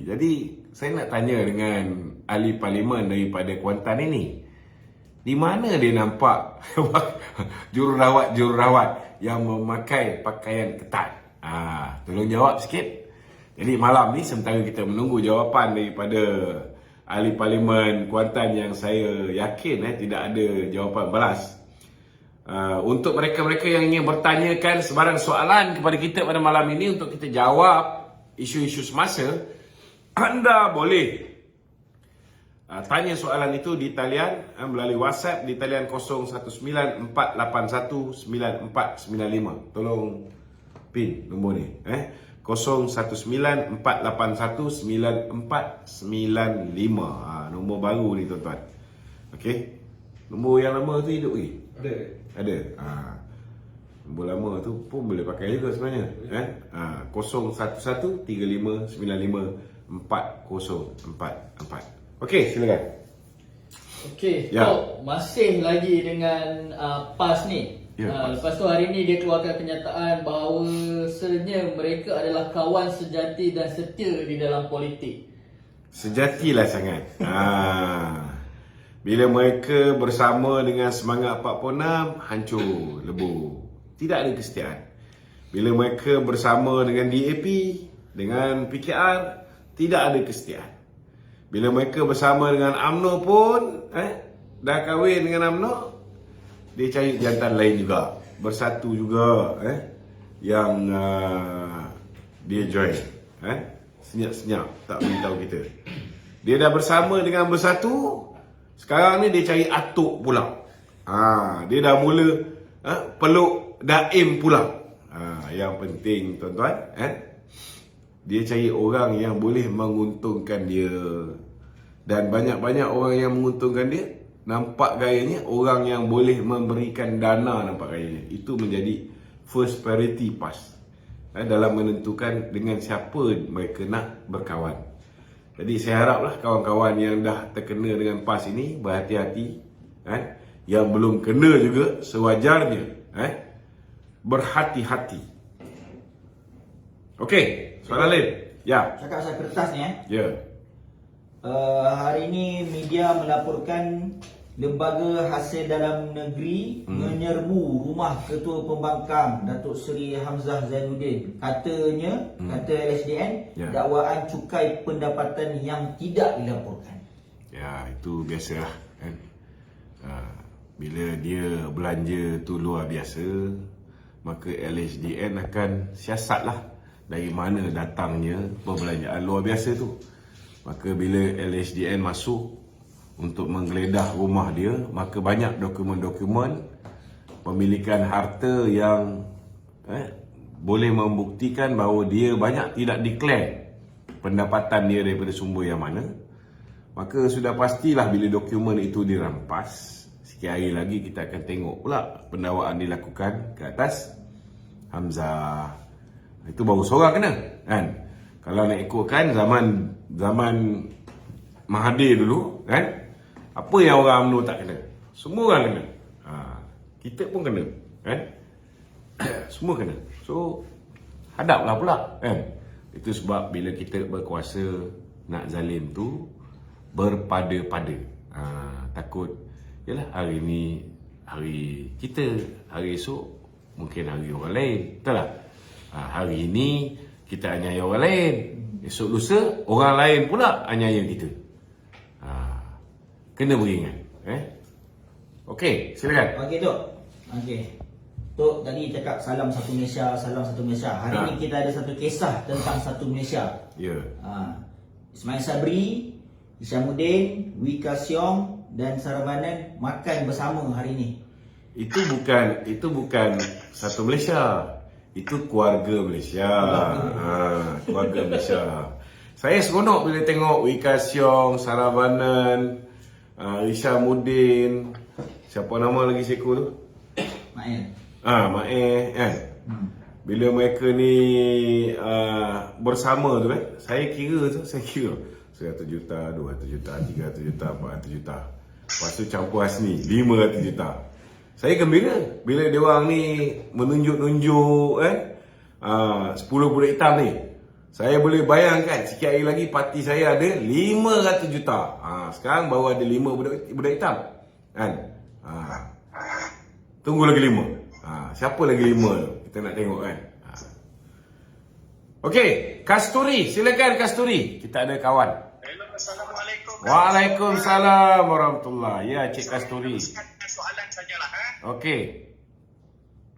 Jadi saya nak tanya dengan ahli parlimen daripada Kuantan ini, di mana dia nampak jururawat yang memakai pakaian ketat? Tolong jawab sikit. Jadi malam ni sementara kita menunggu jawapan daripada ahli parlimen Kuantan yang saya yakin tidak ada jawapan balas. Untuk mereka-mereka yang ingin bertanyakan sebarang soalan kepada kita pada malam ini untuk kita jawab isu-isu semasa, anda boleh tanya soalan itu di talian melalui WhatsApp di talian 0194819495. Tolong pin nombor ni 0194819495. Nombor baru ni tuan-tuan. Okey. Nombor yang lama tu hidup lagi? Ada. Nombor lama tu pun boleh pakai juga sebenarnya. 0113955404. Okey, silakan. Okey, Ya. Tok, masih lagi dengan PAS ni. Ya, PAS. Lepas tu hari ni dia keluarkan kenyataan bahawasanya mereka adalah kawan sejati dan setia di dalam politik. Sejatilah sangat. Bila mereka bersama dengan semangat 46, hancur, lebu. Tidak ada kesetiaan. Bila mereka bersama dengan DAP, dengan PKR, tidak ada kesetiaan. Bila mereka bersama dengan UMNO pun, dah kahwin dengan UMNO, dia cari jantan lain juga. Bersatu juga, yang dia join. Senyap-senyap, tak beritahu kita. Dia dah bersama dengan Bersatu, sekarang ni dia cari atuk pula. Dia dah mula peluk Daim pula. Yang penting tuan-tuan, dia cari orang yang boleh menguntungkan dia. Dan banyak-banyak orang yang menguntungkan dia, nampak gayanya orang yang boleh memberikan dana, nampak gayanya. Itu menjadi first priority PAS dalam menentukan dengan siapa mereka nak berkawan. Jadi saya haraplah kawan-kawan yang dah terkena dengan PAS ini berhati-hati. Yang belum kena juga sewajarnya berhati-hati. Okey, soalan lain? Ya. Cakap pasal kertas ni Ya. Hari ini media melaporkan Lembaga Hasil Dalam Negeri menyerbu rumah Ketua Pembangkang Datuk Seri Hamzah Zainuddin. Katanya, kata LHDN, dakwaan cukai pendapatan yang tidak dilaporkan. Ya, itu biasalah kan. Bila dia belanja tu luar biasa, maka LHDN akan siasatlah dari mana datangnya perbelanjaan luar biasa tu. Maka bila LHDN masuk untuk menggeledah rumah dia, maka banyak dokumen-dokumen pemilikan harta yang boleh membuktikan bahawa dia banyak tidak declare pendapatan dia daripada sumber yang mana. Maka sudah pastilah bila dokumen itu dirampas, sikit hari lagi kita akan tengok pula pendakwaan dilakukan ke atas Hamzah. Itu baru seorang kena kan. Kalau nak ikutkan zaman Mahathir dulu kan, apa yang orang UMNO tak kena? Semua orang kena. Kita pun kena kan. Semua kena. So hadaplah pula kan. Itu sebab bila kita berkuasa nak zalim tu berpada-pada. Takut yalah hari ni hari kita, hari esok mungkin hari orang lain. Betul tak? Hari ini kita aniaya orang lain, esok lusa orang lain pula aniaya kita. Kena beringat. Okey, silakan. Okey, Tok. Okey. Tok tadi cakap salam satu Malaysia, salam satu Malaysia. Hari ni kita ada satu kisah tentang satu Malaysia. Ya. Ismail Sabri, Hishamuddin, Wika Siong dan Saravanan makan bersama hari ni. Itu bukan satu Malaysia. Itu keluarga Malaysia. Keluarga Malaysia. Saya seronok bila tengok Wika Siong, Saravanan, Hishamuddin, siapa nama lagi seko tu? Mael. Mael kan. Bila mereka ni bersama tu kan, saya kira 100 juta, 200 juta, 300 juta, 400 juta. Lepas tu campur Hasni 500 juta. Saya gembira bila dia orang ni menunjuk-nunjuk 10 budak hitam ni. Saya boleh bayangkan sikit hari lagi parti saya ada 500 juta. Sekarang baru ada 5 budak hitam. Kan? Tunggu lagi 5. Siapa lagi 5 tu? Kita nak tengok kan. Okey, Kasturi, silakan Kasturi. Kita ada kawan. Hello, Assalamualaikum. Waalaikumsalam warahmatullahi. Ya, Cik Kasturi. Soalan sajalah. Okey.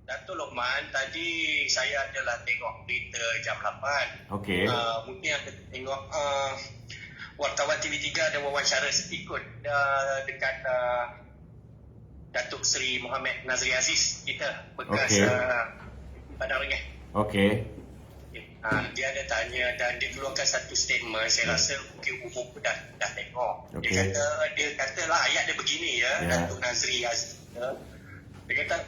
Datuk Lokman, tadi saya adalah tengok berita jam 8. Okey. Mungkin ada tengok wartawan TV3 ada wawancara ikut dekat Datuk Seri Mohamed Nazri Aziz kita bekas Okey. Padang Rengeh. Okey. Dia ada tanya dan dia keluarkan satu statement. Saya rasa mungkin umum pun dah tengok. Okey. Dia kata lah ayat dia begini ya, Datuk Nazri Aziz. Dia kata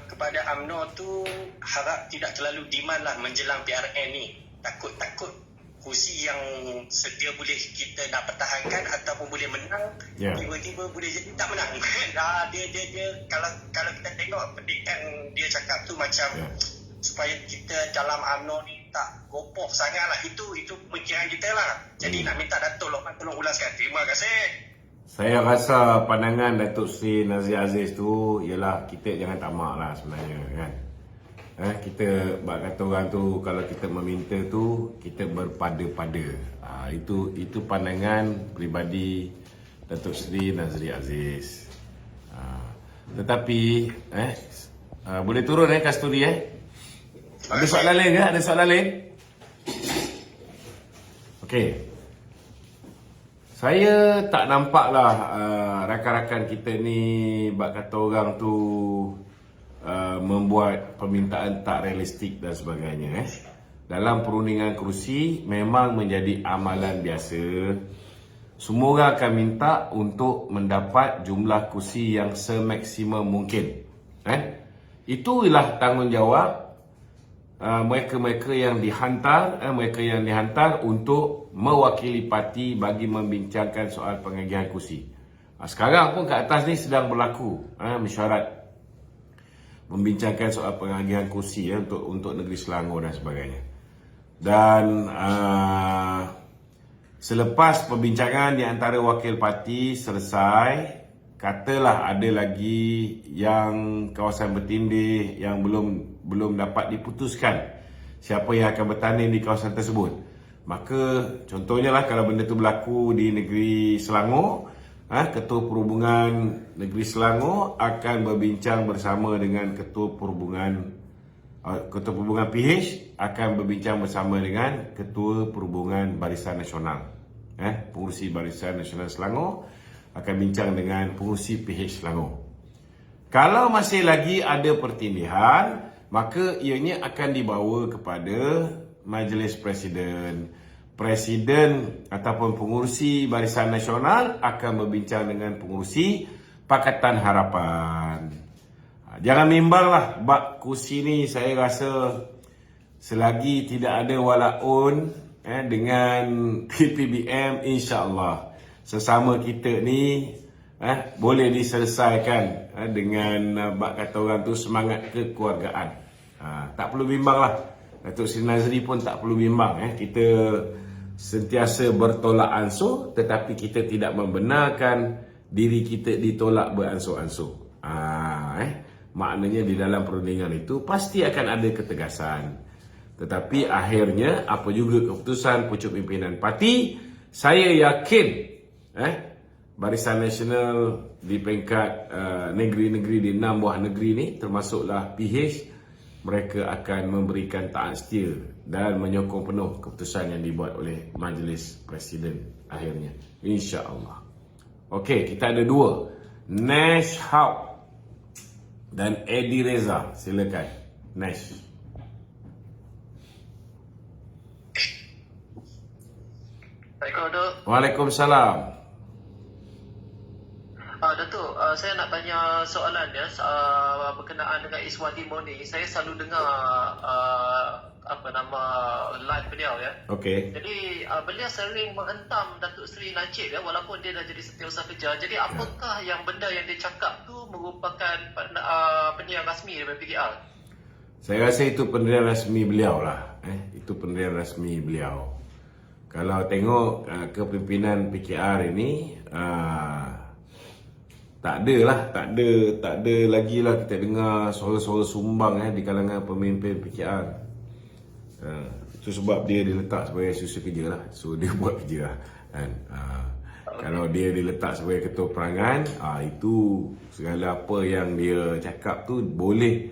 kepada UMNO tu harap tidak terlalu demand lah menjelang PRN ni. Takut-takut kursi yang sedia boleh kita nak pertahankan ataupun boleh menang, tiba-tiba boleh jadi tak menang. Dia kalau kita tengok pendidikan dia cakap tu macam supaya kita dalam UMNO ni tak gopoh sangat lah. Itu pemikiran kita lah. Jadi nak minta Datuk Lokman tolong ulaskan. Terima kasih. Saya rasa pandangan Datuk Seri Nazri Aziz tu ialah kita jangan tamak lah sebenarnya kan. Kita bak kata orang tu kalau kita meminta tu kita berpada-pada. Itu pandangan peribadi Datuk Seri Nazri Aziz. Tetapi boleh turun Kasturi Ada soalan lain ke? Ada soalan lain? Okey. Saya tak nampaklah rakan-rakan kita ni bak kata orang tu membuat permintaan tak realistik dan sebagainya. Dalam perundingan kerusi memang menjadi amalan biasa. Semua orang akan minta untuk mendapat jumlah kursi yang semaksimum mungkin. Itulah tanggungjawab mereka-mereka yang dihantar untuk mewakili parti bagi membincangkan soal pengagihan kursi. Sekarang pun kat atas ni sedang berlaku mesyuarat membincangkan soal pengagihan kursi untuk negeri Selangor dan sebagainya. Dan selepas perbincangan di antara wakil parti selesai, katalah ada lagi yang kawasan bertindih yang belum dapat diputuskan siapa yang akan bertanding di kawasan tersebut. Maka contohnya lah kalau benda tu berlaku di negeri Selangor, Ketua Perhubungan Negeri Selangor akan berbincang bersama dengan Ketua Perhubungan PH akan berbincang bersama dengan Ketua Perhubungan Barisan Nasional. Pengurusi Barisan Nasional Selangor akan bincang dengan pengurusi PH Selangor. Kalau masih lagi ada pertindihan, maka ianya akan dibawa kepada Majlis Presiden. Presiden ataupun pengurusi Barisan Nasional akan berbincang dengan pengurusi Pakatan Harapan. Jangan bimbanglah bab kursi ni. Saya rasa selagi tidak ada walaun dengan PPBM, insya-Allah sesama kita ni boleh diselesaikan dengan bab kata orang tu semangat kekeluargaan. Tak perlu bimbang lah. Datuk Seri Nazri pun tak perlu bimbang. Kita sentiasa bertolak ansur, tetapi kita tidak membenarkan diri kita ditolak beransur-ansur. Maknanya di dalam perundingan itu pasti akan ada ketegasan. Tetapi akhirnya apa juga keputusan pucuk pimpinan parti, saya yakin Barisan Nasional di peringkat negeri-negeri di 6 buah negeri ni termasuklah PH, mereka akan memberikan taat setia dan menyokong penuh keputusan yang dibuat oleh Majlis Presiden akhirnya, insya-Allah. Okey, kita ada 2, Nash Hauck dan Eddie Reza. Silakan Nash. Waalaikumsalam. Datuk, saya nak tanya soalan berkenaan dengan Iswati Moni. Saya selalu dengar live beliau ya. Okey. Jadi beliau sering menghentam Datuk Seri Najib walaupun dia dah jadi setiausaha kerja. Jadi apakah yang benda yang dia cakap tu merupakan penyiar rasmi daripada PKR? Saya rasa itu pendirian rasmi beliau lah. Itu pendirian rasmi beliau. Kalau tengok kepimpinan PKR ini, tak ada lagi lah kita dengar suara-suara sumbang di kalangan pemimpin PKR. Itu sebab dia diletak sebagai susu kerja lah. So dia buat kerja lah kan. Kalau dia diletak sebagai ketua perangan, itu segala apa yang dia cakap tu boleh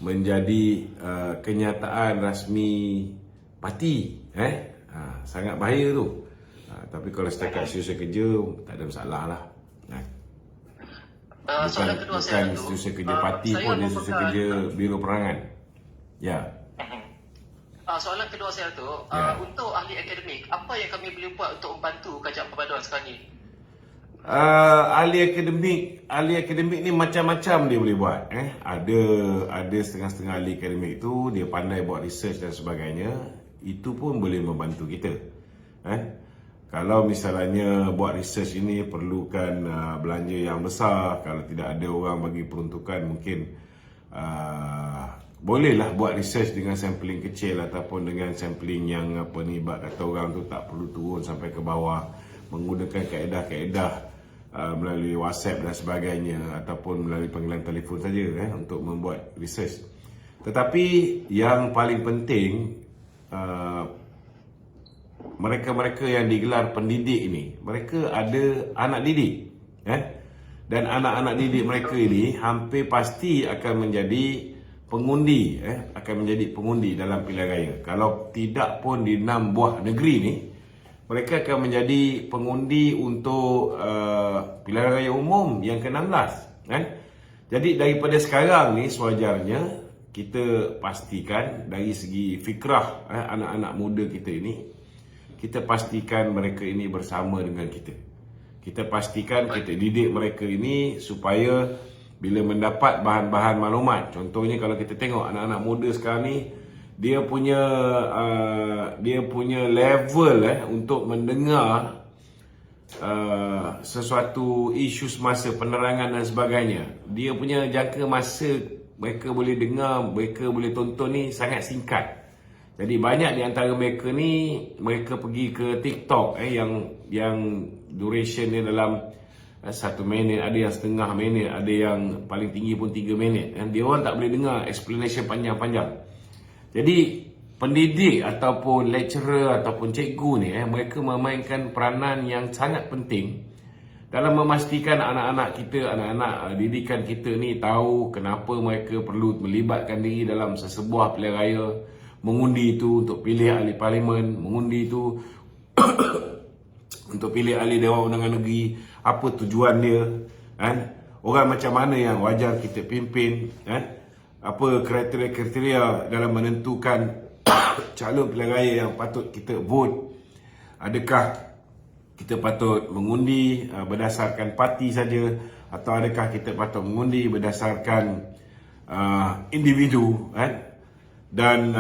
menjadi kenyataan rasmi parti. Sangat bahaya tu. Tapi kalau setakat susu kerja, tak ada masalah lah. Bukan susu kerja parti pun, dia susu kerja biro perangan. Ya. Soalan kedua saya tu, untuk ahli akademik, apa yang kami boleh buat untuk membantu kajian perpaduan sekarang ni? Ahli akademik ni macam-macam dia boleh buat. Ada setengah-setengah ahli akademik tu dia pandai buat research dan sebagainya. Itu pun boleh membantu kita. Kalau misalnya buat research ini perlukan belanja yang besar, kalau tidak ada orang bagi peruntukan, mungkin bolehlah buat research dengan sampling kecil ataupun dengan sampling yang ibarat kata orang tu tak perlu turun sampai ke bawah, menggunakan kaedah-kaedah melalui WhatsApp dan sebagainya ataupun melalui panggilan telefon saja untuk membuat research. Tetapi yang paling penting, mereka-mereka yang digelar pendidik ini, mereka ada anak didik, dan anak-anak didik mereka ini hampir pasti akan menjadi pengundi, dalam pilihan raya. Kalau tidak pun di 6 buah negeri ni, mereka akan menjadi pengundi untuk pilihan raya umum yang ke-16. Jadi daripada sekarang ni sewajarnya kita pastikan dari segi fikrah anak-anak muda kita ini, kita pastikan mereka ini bersama dengan kita. Kita pastikan kita didik mereka ini supaya bila mendapat bahan-bahan maklumat, contohnya kalau kita tengok anak-anak muda sekarang ni, dia punya level untuk mendengar sesuatu isu semasa, penerangan dan sebagainya. Dia punya jangka masa mereka boleh dengar, mereka boleh tonton ni sangat singkat. Jadi banyak di antara mereka ni, mereka pergi ke TikTok yang duration dia dalam 1 minit, ada yang setengah minit, ada yang paling tinggi pun 3 minit. Dia orang tak boleh dengar explanation panjang-panjang. Jadi pendidik ataupun lecturer ataupun cikgu ni, mereka memainkan peranan yang sangat penting dalam memastikan anak-anak kita, anak-anak didikan kita ni tahu kenapa mereka perlu melibatkan diri dalam sesebuah pilihan raya, mengundi itu untuk pilih ahli parlimen, mengundi itu untuk pilih ahli Dewan Undangan Negeri, apa tujuan dia, orang macam mana yang wajar kita pimpin, apa kriteria-kriteria dalam menentukan calon pilihan raya yang patut kita vote. Adakah kita patut mengundi berdasarkan parti saja, atau adakah kita patut mengundi berdasarkan individu, dan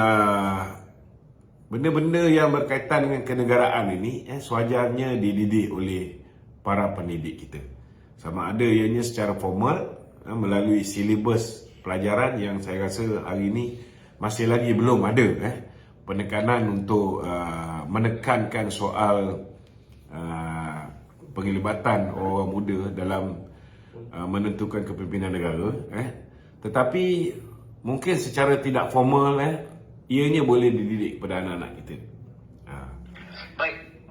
benda-benda yang berkaitan dengan kenegaraan ini sewajarnya dididik oleh para pendidik kita. Sama ada ianya secara formal melalui silibus pelajaran yang saya rasa hari ini masih lagi belum ada penekanan untuk menekankan soal penglibatan orang muda dalam menentukan kepimpinan negara. Tetapi mungkin secara tidak formal ianya boleh dididik kepada anak-anak kita.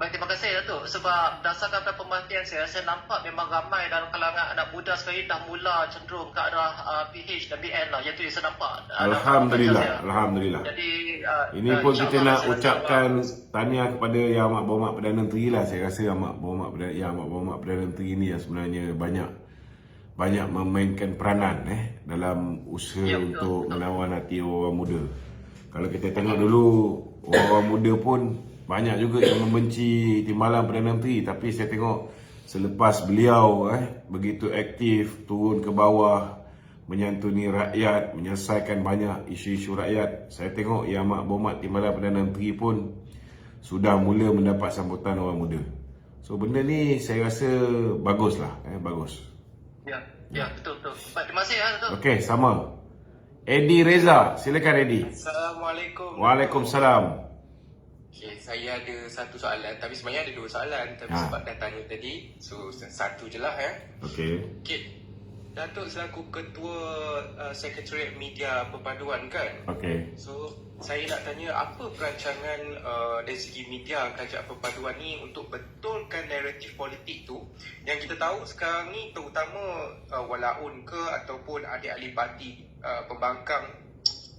Baik, terima kasih Datuk. Sebab berdasarkan pemerhatian saya nampak memang ramai dalam kalangan anak muda sekarang dah mula cenderung ke arah PH dan BN lah. Yang tu yang saya nampak. Alhamdulillah. Jadi ini pun kita nak ucapkan tahniah kepada Yang Amat Berhormat Perdana Menteri lah. Saya rasa Yang Amat Berhormat Perdana Menteri ni yang sebenarnya banyak memainkan peranan dalam usaha untuk menawan hati orang muda. Kalau kita tengok dulu, orang muda pun banyak juga yang membenci timbalan Perdana Menteri. Tapi saya tengok selepas beliau begitu aktif turun ke bawah, menyantuni rakyat, menyelesaikan banyak isu-isu rakyat, saya tengok Yang Amat Berhormat Timbalan Perdana Menteri pun sudah mula mendapat sambutan orang muda. So benda ni saya rasa baguslah, bagus. Ya, betul. Baik, terima kasih Datuk. Okey, sama. Eddie Reza. Silakan Eddie. Assalamualaikum. Waalaikumsalam. Okay, saya ada satu soalan, tapi sebenarnya ada dua soalan. Tapi sebab dah tanya tadi, so satu je lah ya. Okey. Okay. Datuk selaku Ketua Sekretariat Media Perpaduan kan? Okey. So, saya nak tanya apa perancangan dari segi media Kerajaan Perpaduan ni untuk betulkan naratif politik tu yang kita tahu sekarang ni terutama walaun ke ataupun ahli-ahli parti pembangkang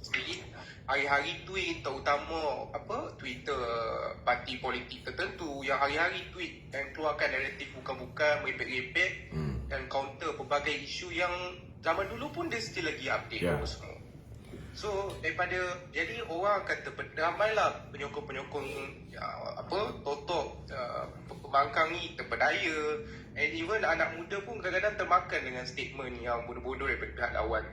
sendiri hari-hari tweet terutama Twitter parti politik tertentu yang hari-hari tweet dan keluarkan naratif bukan-bukan merepek-repek dan counter pelbagai isu yang zaman dulu pun dia still lagi update apa semua. So jadi orang akan ramailah penyokong-penyokong totok pembangkang ni terpedaya, and even anak muda pun kadang-kadang termakan dengan statement yang bodoh-bodoh daripada pihak lawan.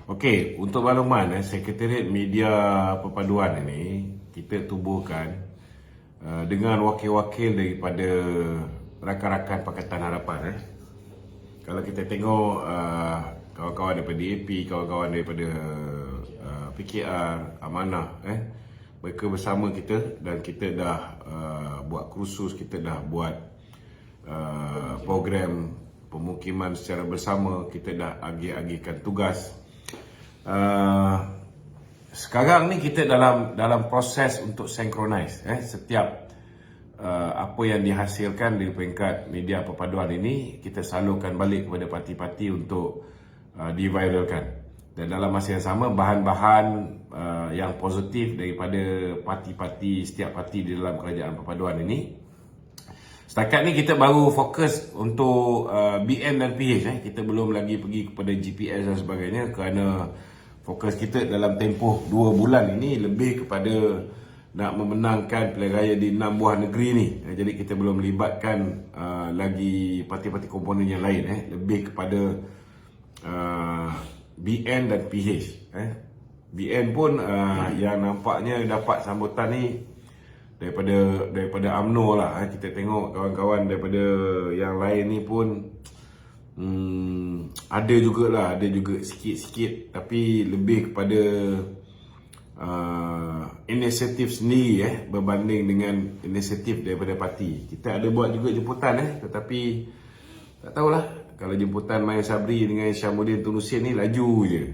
Okey, untuk makluman Sekretariat Media Perpaduan ini kita tubuhkan dengan wakil-wakil daripada rakan-rakan Pakatan Harapan. Kalau kita tengok kawan-kawan daripada AP, kawan-kawan daripada PKR, Amanah, mereka bersama kita dan kita dah buat kursus, kita dah buat program pemukiman secara bersama, kita dah agih-agihkan tugas. Sekarang ni kita dalam proses untuk synchronize setiap apa yang dihasilkan di peringkat media perpaduan ini kita salurkan balik kepada parti-parti untuk diviralkan, dan dalam masa yang sama bahan-bahan yang positif daripada parti-parti, setiap parti di dalam kerajaan perpaduan ini. Setakat ni kita baru fokus untuk BN dan PH. Kita belum lagi pergi kepada GPS dan sebagainya kerana fokus kita dalam tempoh 2 bulan ini lebih kepada nak memenangkan pilihan raya di 6 buah negeri ni. Jadi kita belum melibatkan lagi parti-parti komponen yang lain. Lebih kepada BN dan PH. BN pun yang nampaknya dapat sambutan ni daripada UMNO lah. Kita tengok kawan-kawan daripada yang lain ni pun ada juga sikit-sikit, tapi lebih kepada inisiatif sendiri berbanding dengan inisiatif daripada parti. Kita ada buat juga jemputan tetapi tak tahulah, kalau jemputan Maya Sabri dengan Syamuddin Tunusin ni laju je.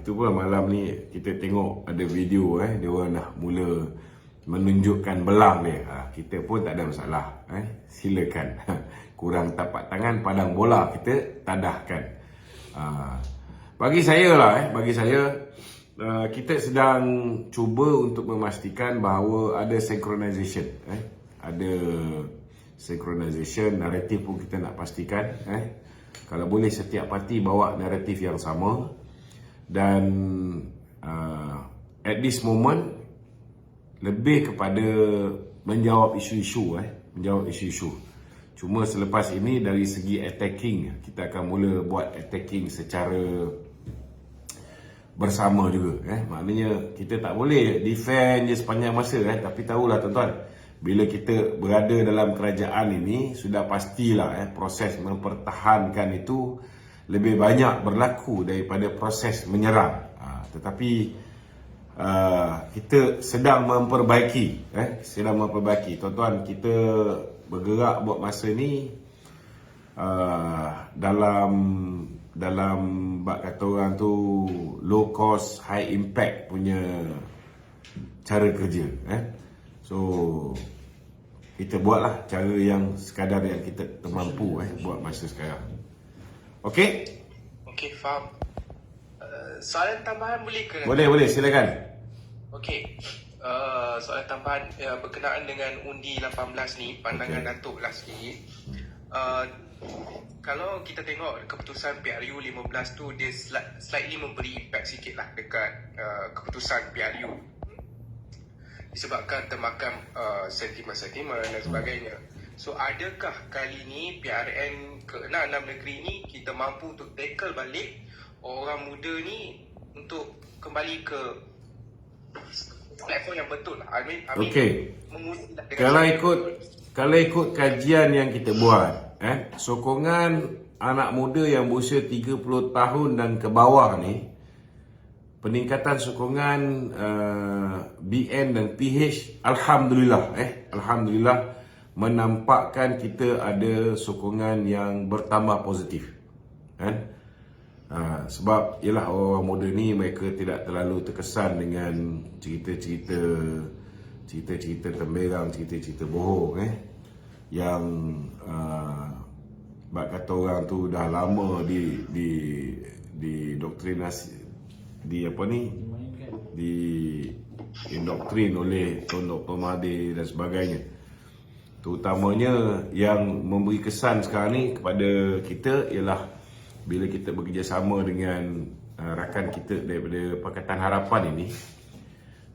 Itu pun malam ni kita tengok ada video dia orang dah mula menunjukkan belang dia. Kita pun tak ada masalah. Silakan. Kurang tapak tangan padang bola kita tadahkan. Bagi saya kita sedang cuba untuk memastikan bahawa ada synchronization. Ada synchronization naratif pun kita nak pastikan. Kalau boleh setiap parti bawa naratif yang sama, dan at this moment lebih kepada menjawab isu-isu. Cuma selepas ini dari segi attacking, kita akan mula buat attacking secara bersama juga. Maknanya kita tak boleh defend je sepanjang masa. Tapi tahulah tuan-tuan, bila kita berada dalam kerajaan ini, sudah pastilah proses mempertahankan itu lebih banyak berlaku daripada proses menyerang. Tetapi kita sedang memperbaiki. Tuan-tuan, kita bergerak buat masa ni dalam bak kata orang tu low cost high impact punya cara kerja. So kita buatlah cara yang sekadar yang kita termampu buat masa sekarang. Okey, faham. Soalan tambahan boleh ke? Boleh, silakan. Okey. Soalan tambahan berkenaan dengan undi 18 ni, pandangan Datuk lah sikit. Kalau kita tengok keputusan PRU 15 tu, dia slightly memberi impact sikit lah dekat keputusan PRU, disebabkan termakan sentimen-sentimen dan sebagainya. So adakah kali ni PRN ke-6 negeri ni kita mampu untuk tackle balik orang muda ni untuk kembali ke platform yang betul lah. Okey. Kalau ikut kajian yang kita buat, sokongan anak muda yang berusia 30 tahun dan ke bawah ni, peningkatan sokongan BN dan PH Alhamdulillah menampakkan kita ada sokongan yang bertambah positif, kan? Sebab ialah orang muda ni mereka tidak terlalu terkesan dengan cerita-cerita temberang, cerita-cerita bohong, yang bak kata orang tu dah lama di doktrinasi, di indoktrin oleh Tun Dr. Mahathir dan sebagainya. Terutamanya yang memberi kesan sekarang ni kepada kita ialah bila kita bekerjasama dengan rakan kita daripada Pakatan Harapan ini,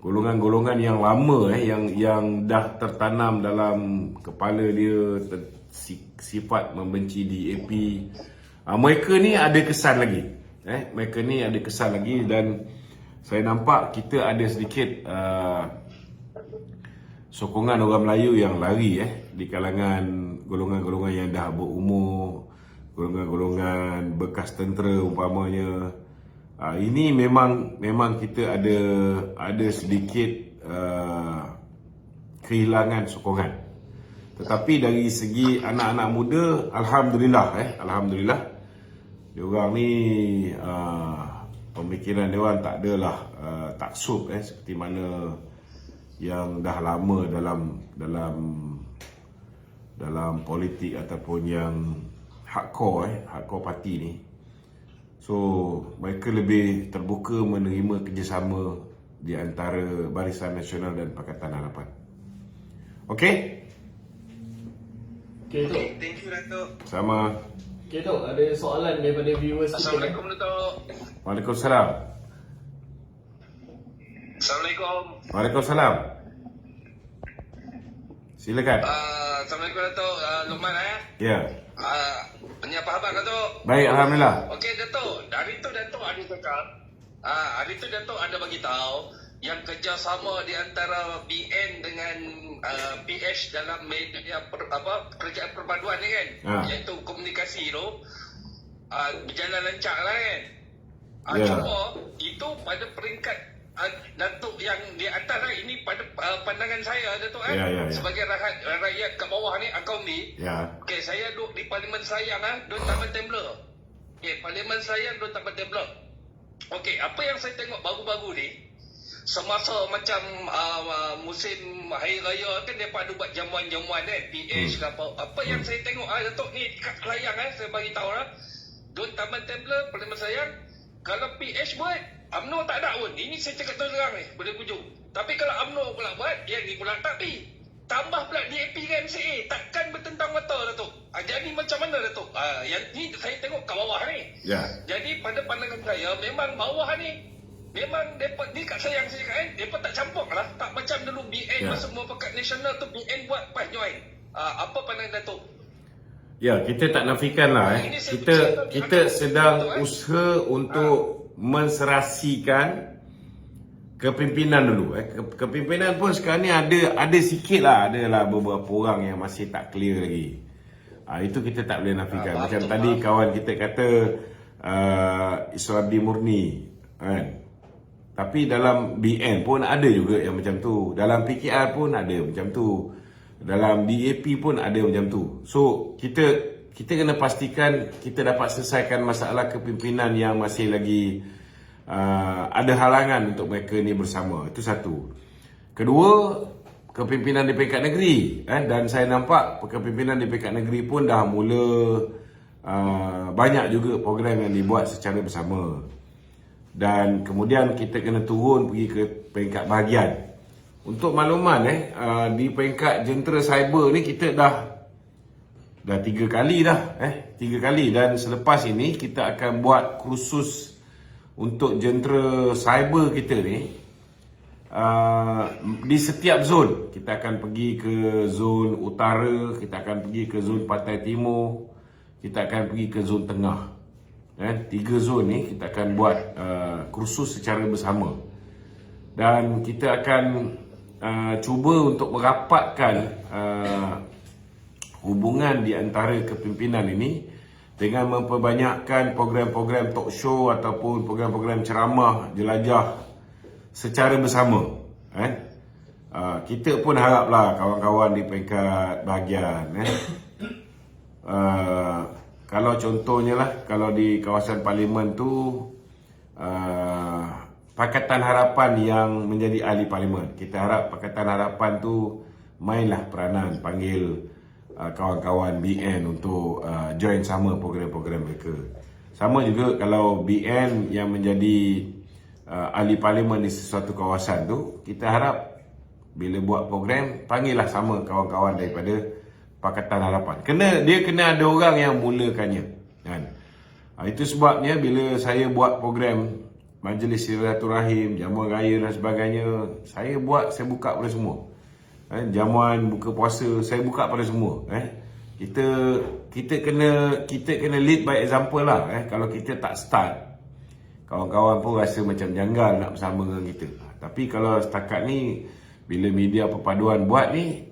golongan-golongan yang lama yang dah tertanam dalam kepala dia sifat membenci DAP, mereka ni ada kesan lagi. Mereka ni ada kesan lagi, dan saya nampak kita ada sedikit sokongan orang Melayu yang lari di kalangan golongan-golongan yang dah berumur, golongan-golongan bekas tentera umpamanya. Ini memang kita ada sedikit kehilangan sokongan. Tetapi dari segi anak-anak muda, alhamdulillah diorang ni pemikiran diorang tak adalah taksub seperti mana yang dah lama dalam politik ataupun yang hardcore parti ni. So mereka lebih terbuka menerima kerjasama di antara Barisan Nasional dan Pakatan Harapan. Okey? Okay, Tok. Thank you, Datuk. Sama. Okay, Tok. Ada soalan daripada viewers kita. Assalamualaikum, Datuk. Waalaikumsalam. Assalamualaikum. Waalaikumsalam. Silakan. Assalamualaikum, Datuk. Luqman, Ya. Ni apa khabar, Datuk? Baik, alhamdulillah. Okey, Datuk. Hari tu Datuk ada cakap, hari tu Datuk ada bagi tahu yang kerjasama di antara BN dengan PH dalam media kerajaan perpaduan ni kan, iaitu komunikasi tu berjalan lancar lah kan. Ya. Cuma itu pada peringkat Datuk yang di atas lah, ini pada pandangan saya Datuk Ya. sebagai rakyat kat bawah ni, akaun ni. Ya. Okey, saya duduk di Parlimen Sayang duduk Taman Templer. Okey, Parlimen Sayang duduk Taman Templer. Okey, apa yang saya tengok baru-baru ni, semasa macam musim Hari Raya kan, mereka ada buat jamuan-jamuan PH ke apa. Apa yang saya tengok Datuk ni kat layang saya bagi tahu duduk Taman Templer, Parlimen Sayang. Kalau PH buat, UMNO tak ada pun. Ini saya cakap terang ni, boleh pujuk. Tapi kalau UMNO pula buat, yang ni pula tak pi. Tambah pula DAP dengan MCA, takkan bertentang mata, Datuk. Jadi macam mana, Datuk? Yang ni saya tengok kat bawah ni. Ya. Jadi pada pandangan saya, memang bawah ni, memang mereka ni kat sayang saya cakap mereka tak campur lah. Tak macam dulu BN masa Muafakat Nasional tu, BN buat PAS join. Apa pandangan Datuk? Ya, kita tak nafikan lah kita sedang usaha untuk menserasikan kepimpinan dulu. Kepimpinan pun sekarang ni ada sikit lah, adalah beberapa orang yang masih tak clear lagi. Itu kita tak boleh nafikan. Macam tadi kawan kita kata Iswadi Murni kan. Tapi dalam BN pun ada juga yang macam tu. Dalam PKR pun ada macam tu. Dalam DAP pun ada macam tu. So kita kena pastikan kita dapat selesaikan masalah kepimpinan yang masih lagi ada halangan untuk mereka ni bersama. Itu satu. Kedua, kepimpinan di peringkat negeri, dan saya nampak kepimpinan di peringkat negeri pun dah mula banyak juga program yang dibuat secara bersama. Dan kemudian kita kena turun pergi ke peringkat bahagian. Untuk makluman di peringkat jentera cyber ni kita dah 3 kali dah 3 kali, dan selepas ini kita akan buat kursus untuk jentera cyber kita ni di setiap zon. Kita akan pergi ke zon utara, kita akan pergi ke zon Pantai Timur, kita akan pergi ke zon tengah. 3 zon ni kita akan buat kursus secara bersama, dan kita akan cuba untuk merapatkan hubungan di antara kepimpinan ini dengan memperbanyakkan program-program talk show ataupun program-program ceramah jelajah secara bersama. Kita pun haraplah kawan-kawan di peringkat bahagian kalau contohnya lah, kalau di kawasan parlimen tu Pakatan Harapan yang menjadi ahli parlimen, kita harap Pakatan Harapan tu mainlah peranan, panggil kawan-kawan BN untuk join sama program-program mereka. Sama juga kalau BN yang menjadi ahli parlimen di sesuatu kawasan tu, kita harap bila buat program, panggillah sama kawan-kawan daripada Pakatan Harapan. Dia kena ada orang yang mulakannya, kan? Itu sebabnya bila saya buat program Majlis Silaturahim, jamuan raya dan sebagainya, saya buka pada semua. Jamuan buka puasa, saya buka pada semua. Kita kena lead by example lah. Kalau kita tak start, kawan-kawan pun rasa macam janggal nak bersama dengan kita. Tapi kalau setakat ni, bila media perpaduan buat ni,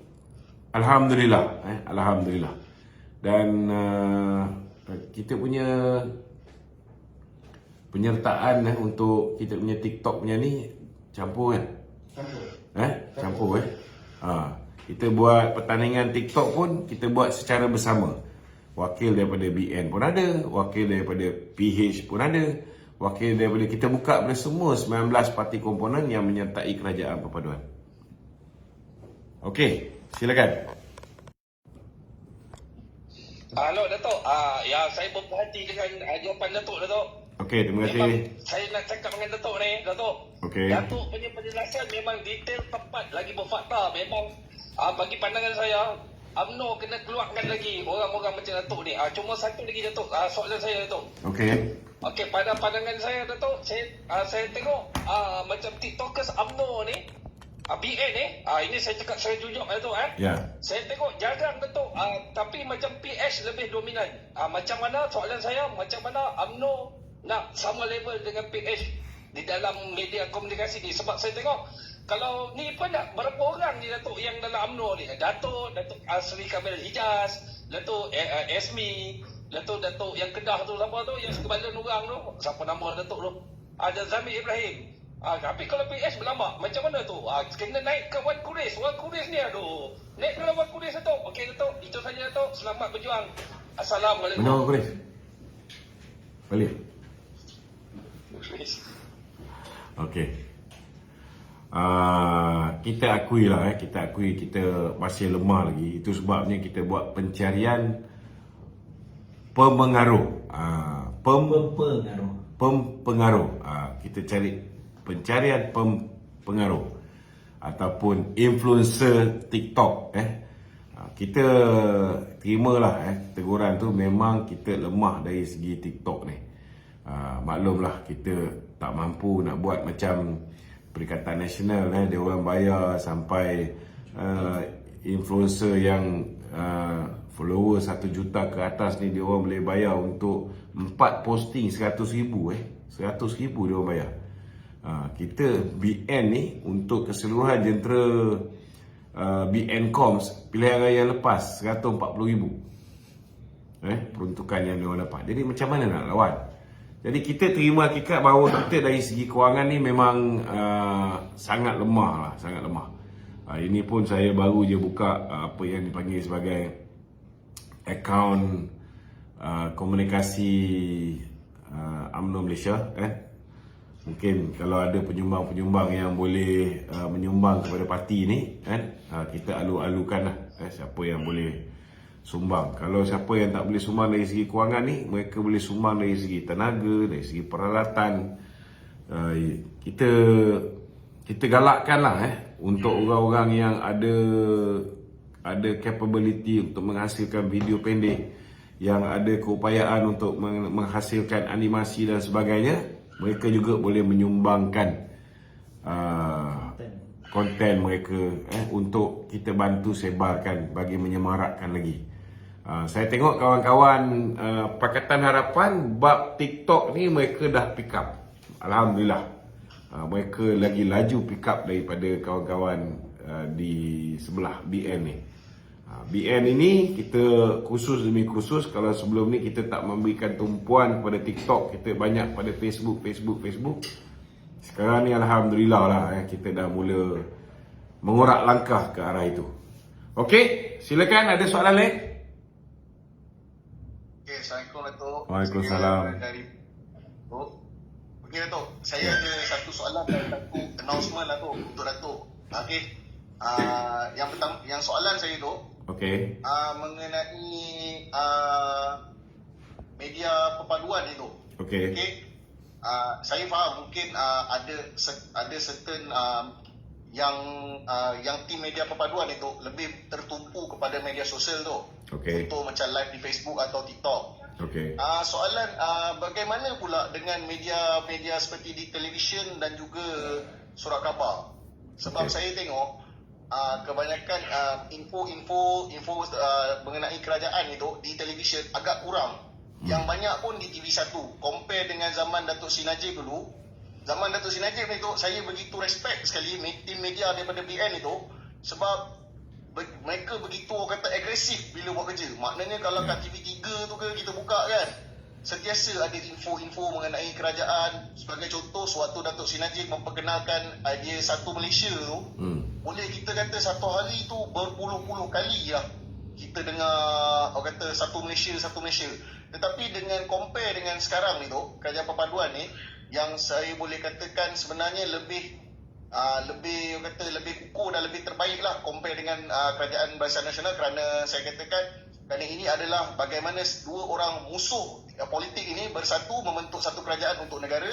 Alhamdulillah. Alhamdulillah. Dan kita punya penyertaan untuk kita punya TikTok punya ni campur kan? Campur. Kita buat pertandingan TikTok pun kita buat secara bersama. Wakil daripada BN pun ada, wakil daripada PH pun ada, wakil daripada, kita buka pada semua 19 parti komponen yang menyertai kerajaan perpaduan. Okey, silakan. Hello Datuk, ya saya berhati dengan jawapan Datuk. Okey, terima kasih. Memang saya nak cakap dengan Datuk ni, Datuk. Okey. Datuk punya penjelasan memang detail, tepat, lagi berfakta. Memang bagi pandangan saya, UMNO kena keluarkan lagi orang-orang macam Datuk ni. Cuma satu lagi Datuk, soalan saya Datuk. Okey, pada pandangan saya Datuk, saya tengok macam TikTokers UMNO ni, BN ni, ini saya cakap saya jujur Datuk Ya. Saya tengok jarang Datuk, tapi macam PH lebih dominan. Macam mana, soalan saya, macam mana UMNO nak sama level dengan PH di dalam media komunikasi ni? Sebab saya tengok kalau ni pun nak berapa orang ni Datuk yang dalam UMNO ni? Datuk Sri Kamil Hijaz, Datuk Esmi, Datuk yang Kedah tu, siapa tu yang sekebalan orang tu, siapa nama Datuk tu? Ada Zamir Ibrahim. Tapi kalau PH berlambak, macam mana tu? Kena naik ke Wan Kuris. Wan Kuris ni aduh. Naik ke Wan Kuris Datuk. Okey Datuk, itu saja Datuk. Selamat berjuang. Assalamualaikum. Mana Wan Kuris? Balik. Okey. Kita akui lah, kita masih lemah lagi. Itu sebabnya kita buat pencarian pemengaruh. Pempengaruh. Kita cari pencarian pengaruh ataupun influencer TikTok. Kita terimalah teguran tu, memang kita lemah dari segi TikTok ni. Maklumlah kita tak mampu nak buat macam Perikatan Nasional, dia orang bayar sampai influencer yang follower 1 juta ke atas ni, dia orang boleh bayar untuk 4 posting 100,000 100,000 dia orang bayar. Kita BN ni untuk keseluruhan jentera BN Coms pilihan raya lepas 140,000 peruntukan yang dia orang dapat. Jadi macam mana nak lawan? Jadi kita terima hakikat bahawa kita dari segi kewangan ni memang sangat lemah lah, sangat lemah. Ini pun saya baru je buka apa yang dipanggil sebagai akaun komunikasi UMNO Malaysia. Mungkin kalau ada penyumbang-penyumbang yang boleh menyumbang kepada parti ni, kita alu-alukan lah siapa yang boleh sumbang. Kalau siapa yang tak boleh sumbang dari segi kewangan ni, mereka boleh sumbang dari segi tenaga, dari segi peralatan. Kita galakkan lah untuk orang-orang yang ada capability untuk menghasilkan video pendek, yang ada keupayaan untuk menghasilkan animasi dan sebagainya. Mereka juga boleh menyumbangkan konten mereka untuk kita bantu sebarkan bagi menyemarakkan lagi. Saya tengok kawan-kawan Pakatan Harapan bab TikTok ni mereka dah pick up. Alhamdulillah. Mereka lagi laju pick up daripada kawan-kawan di sebelah BN ni. BN ini kita khusus demi khusus. Kalau sebelum ni kita tak memberikan tumpuan kepada TikTok, kita banyak pada Facebook. Sekarang ni alhamdulillah lah, kita dah mula mengorak langkah ke arah itu. Okey, silakan, ada soalan lain? Okay, Assalamualaikum Datuk. Waalaikumsalam. Saya dari Datuk. Okey Datuk, saya ada satu soalan dan satu announcement lah Datuk untuk Datuk. Okey. Yang pertama, yang soalan saya tu Okey. mengenai media perpaduan itu. Okey. Okey. Saya faham mungkin ada certain yang tim media perpaduan itu lebih tertumpu kepada media sosial tu. Okey. Untuk macam live di Facebook atau TikTok. Okey. Soalan bagaimana pula dengan media seperti di televisyen dan juga surat khabar? Sebab Okey. saya tengok kebanyakan info mengenai kerajaan itu di televisyen agak kurang. Yang banyak pun di TV1. Compare dengan zaman Datuk Sri Najib dulu. Zaman Datuk Sri Najib itu saya begitu respect sekali tim media daripada BN itu, sebab mereka begitu orang kata agresif bila buat kerja. Maknanya kalau kat TV3 tu ke kita buka kan, sentiasa ada info-info mengenai kerajaan. Sebagai contoh, sewaktu Datuk Sri Najib memperkenalkan idea Satu Malaysia tu, boleh kita kata satu hari tu berpuluh-puluh kali lah kita dengar orang kata Satu Malaysia. Tetapi dengan compare dengan sekarang ni tu, kerajaan perpaduan ni, yang saya boleh katakan sebenarnya lebih orang kata lebih kukuh dan lebih terbaik lah compare dengan kerajaan Barisan Nasional, kerana saya katakan kerana ini adalah bagaimana dua orang musuh politik ini bersatu membentuk satu kerajaan untuk negara.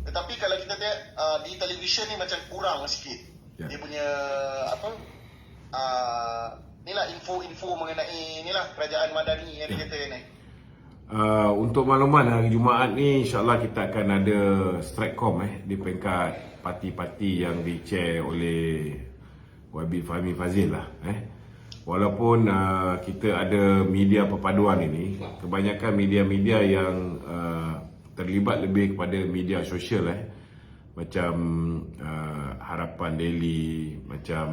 Tetapi kalau kita tengok di televisyen ni macam kurang sikit. Dia punya inilah info-info mengenai inilah kerajaan madani yang dia kata ni. Untuk makluman, hari Jumaat ni insyaAllah kita akan ada Stratcom di peringkat parti-parti yang di-chair oleh YB Fahmi Fazil lah. Walaupun kita ada media perpaduan ini, kebanyakan media-media yang terlibat lebih kepada media sosial macam Harapan Daily, macam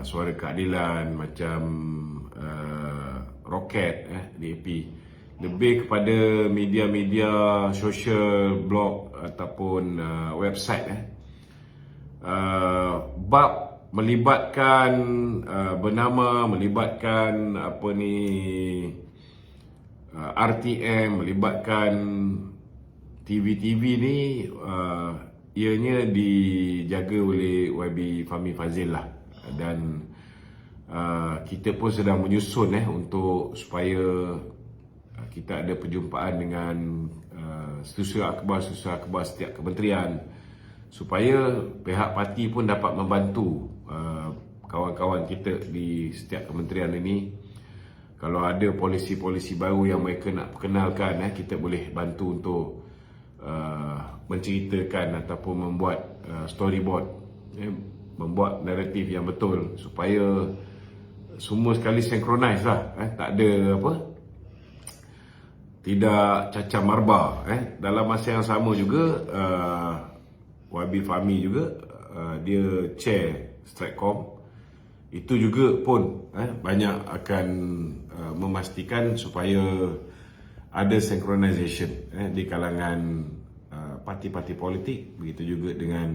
Suara Keadilan, macam Roket, DAP, lebih kepada media-media sosial, blog ataupun website. Bab melibatkan melibatkan RTM, melibatkan TV-TV ni, ianya dijaga oleh YB Fahmi Fazil lah. Dan kita pun sedang menyusun untuk supaya kita ada perjumpaan dengan setiausaha akhbar setiap kementerian, supaya pihak parti pun dapat membantu kawan-kawan kita di setiap kementerian ini. Kalau ada polisi-polisi baru yang mereka nak perkenalkan, kita boleh bantu untuk menceritakan ataupun membuat storyboard, membuat naratif yang betul supaya semua sekali synchronize lah, tak ada tidak cacah marba. Dalam masa yang sama juga YB Fahmi juga dia chair Stratcom, itu juga pun banyak akan memastikan supaya ada synchronization di kalangan parti-parti politik, begitu juga dengan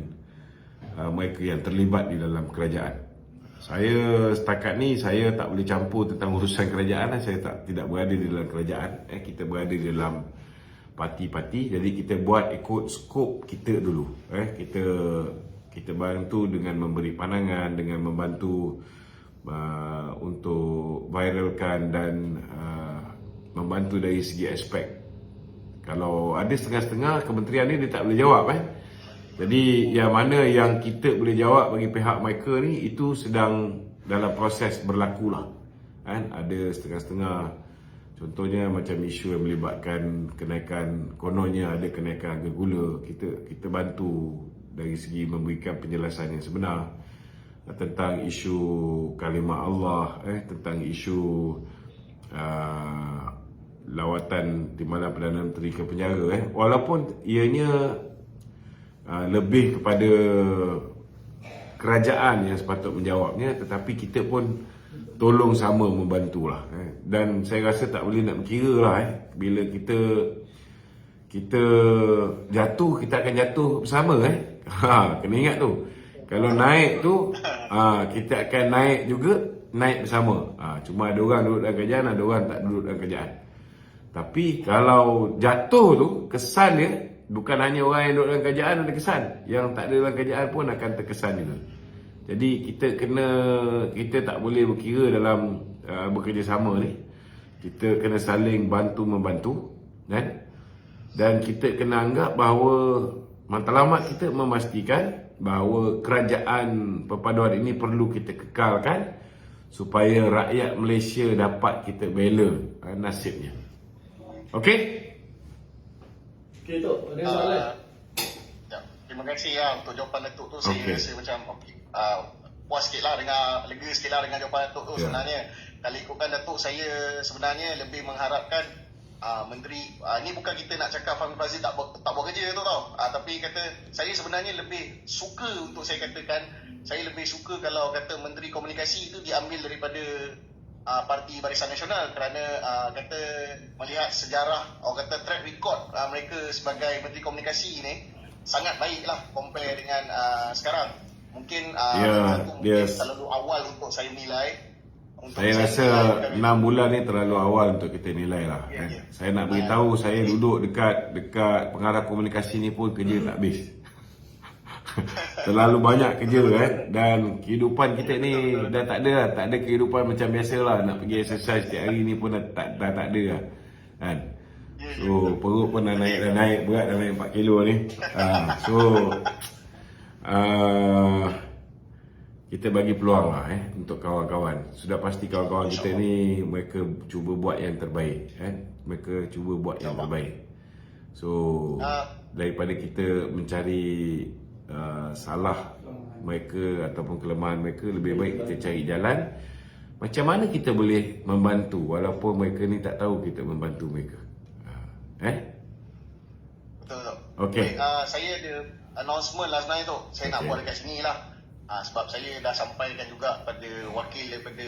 mereka yang terlibat di dalam kerajaan. Saya setakat ni saya tak boleh campur tentang urusan kerajaan. Saya tidak berada di dalam kerajaan. Kita berada di dalam parti-parti. Jadi kita buat ikut skop kita dulu. Kita bantu dengan memberi pandangan, dengan membantu untuk viralkan dan membantu dari segi aspek. Kalau ada setengah-setengah kementerian ni dia tak boleh jawab. Jadi yang mana yang kita boleh jawab bagi pihak mereka ni, itu sedang dalam proses berlaku lah. Ada setengah-setengah, contohnya macam isu yang melibatkan kenaikan, kononnya ada kenaikan harga gula. Kita bantu dari segi memberikan penjelasan yang sebenar tentang isu kalimah Allah, tentang isu lawatan Timbalan Perdana Menteri ke penjara. Walaupun ianya lebih kepada kerajaan yang sepatut menjawabnya, tetapi kita pun tolong sama membantulah. Dan saya rasa tak boleh nak berkira lah bila kita jatuh, kita akan jatuh bersama kena ingat tu. Kalau naik tu kita akan naik juga, naik bersama. Cuma ada orang duduk dalam kerajaan, ada orang tak duduk dalam kerajaan. Tapi kalau jatuh tu, kesan dia bukan hanya orang yang duduk dalam kerajaan ada kesan, yang tak ada dalam kerajaan pun akan terkesan juga. Jadi kita tak boleh berkira dalam bekerjasama ni. Kita kena saling bantu membantu, kan? Dan kita kena anggap bahawa matlamat kita memastikan bahawa kerajaan perpaduan ini perlu kita kekalkan supaya rakyat Malaysia dapat kita bela nasibnya. Okey? Okey Tok, ada soalan? Terima kasih untuk jawapan Datuk tu. Saya Okey. rasa macam puas sikit lah dengan, lega sikit lah dengan jawapan Datuk tu. Sebenarnya kalau ikutkan Datuk, saya sebenarnya lebih mengharapkan Menteri, ni bukan kita nak cakap Fahmi Fadzil tak buat kerja tu tau, tapi kata saya sebenarnya lebih suka, untuk saya katakan, saya lebih suka kalau kata Menteri Komunikasi itu diambil daripada Parti Barisan Nasional, kerana kata melihat sejarah, orang kata track record mereka sebagai Menteri Komunikasi ni sangat baik lah compare dengan sekarang. Mungkin mungkin terlalu awal untuk saya nilai. Saya rasa 6 bulan ni terlalu awal untuk kita nilai lah. Saya nak beritahu, saya duduk dekat pengarah komunikasi ni pun kerja tak habis. Terlalu banyak kerja dan kehidupan kita ni dah tak ada kehidupan macam biasa lah. Nak pergi exercise setiap hari ni pun dah tak ada lah, kan? So perut pun dah naik berat, dah naik 4 kilo ni. Kita bagi peluang lah untuk kawan-kawan. Sudah pasti kawan-kawan kita ni mereka cuba buat yang terbaik, mereka cuba buat yang terbaik. So daripada kita mencari salah mereka ataupun kelemahan mereka, lebih baik kita cari jalan macam mana kita boleh membantu walaupun mereka ni tak tahu kita membantu mereka. Betul. Okey. Saya ada announcement lah sebenarnya tu. Saya nak buat dekat sini lah. Sebab saya dah sampaikan juga pada wakil daripada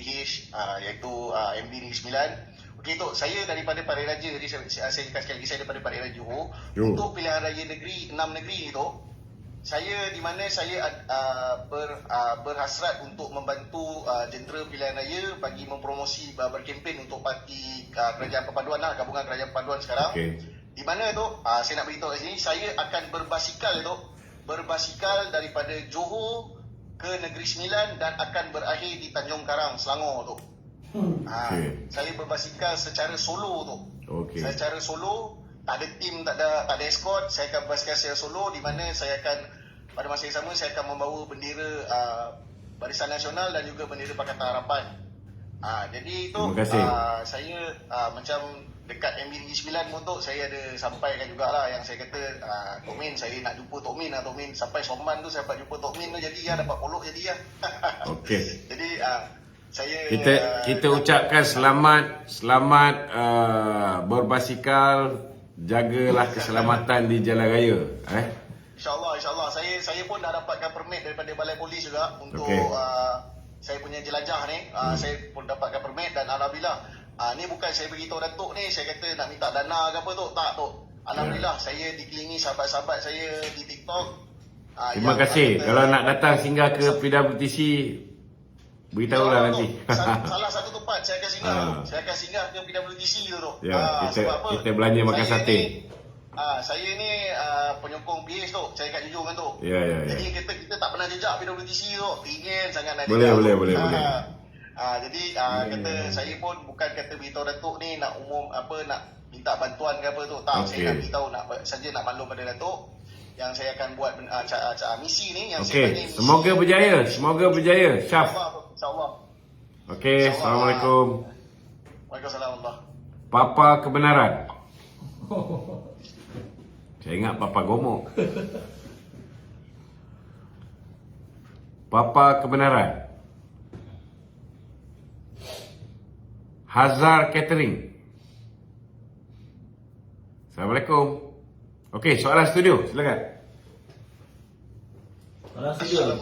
PH, iaitu MB Negeri Sembilan. Okey Tok, saya daripada Parian Raja. Jadi saya cakap sekali lagi, saya daripada Parian Raja Johor. Untuk pilihan raya negeri, 6 negeri ni Tok, saya di mana saya berhasrat untuk membantu jentera pilihan raya bagi mempromosi, berkempen untuk parti Kerajaan Perpaduan lah, gabungan Kerajaan Perpaduan sekarang. Di mana Tok, saya nak beritahu kat sini, saya akan berbasikal Tok, berbasikal daripada Johor ke Negeri Sembilan dan akan berakhir di Tanjung Karang, Selangor tu. Saya berbasikal secara solo tu. Secara solo, tak ada tim, tak ada escort. Saya akan berbasikal secara solo, di mana saya akan pada masa yang sama saya akan membawa bendera Barisan Nasional dan juga bendera Pakatan Harapan. Jadi itu saya macam dekat MB Negeri Sembilan pun Tok, saya ada sampaikan jugalah yang saya kata Tok Min, saya nak jumpa Tok Min lah. Tok Min sampai Soman tu saya dapat jumpa Tok Min tu, jadi dapat polok jadi Okey. Jadi saya kita ucapkan selamat berbasikal, jagalah keselamatan di jalan raya. InsyaAllah saya pun dah dapatkan permit daripada Balai Polis juga untuk saya punya jelajah ni. Saya pun dapatkan permit dan alhamdulillah. Ni bukan saya beritahu Datuk ni, saya kata nak minta dana ke apa Tok. Tak Tok. Alhamdulillah saya dikelilingi sahabat-sahabat saya di TikTok. Terima kasih. Kalau nak datang singgah ke PWTC, beritahulah nanti. Salah satu tempat saya akan singgah. Saya akan singgah ke PWTC tu Tok. Kita belanja makan sate. Saya ni penyokong PH Tok. Saya kat jujur kan Tok. Jadi kita tak pernah jejak PWTC Tok. Ingin sangat nak jejak. Boleh. Jadi kata saya pun bukan kata beritahu Datuk ni nak nak minta bantuan ke apa tu. Tak, saya nak beritahu saja nak maklum pada Datuk yang saya akan buat misi ni yang saya bagi misi. Semoga berjaya. Syaf. InsyaAllah. Okey, Assalamualaikum. Waalaikumsalam. Papa kebenaran. Saya ingat Papa Gomok. Papa kebenaran. Hazar Catering. Assalamualaikum. Okey, soalan studio, silakan. Soalan studio.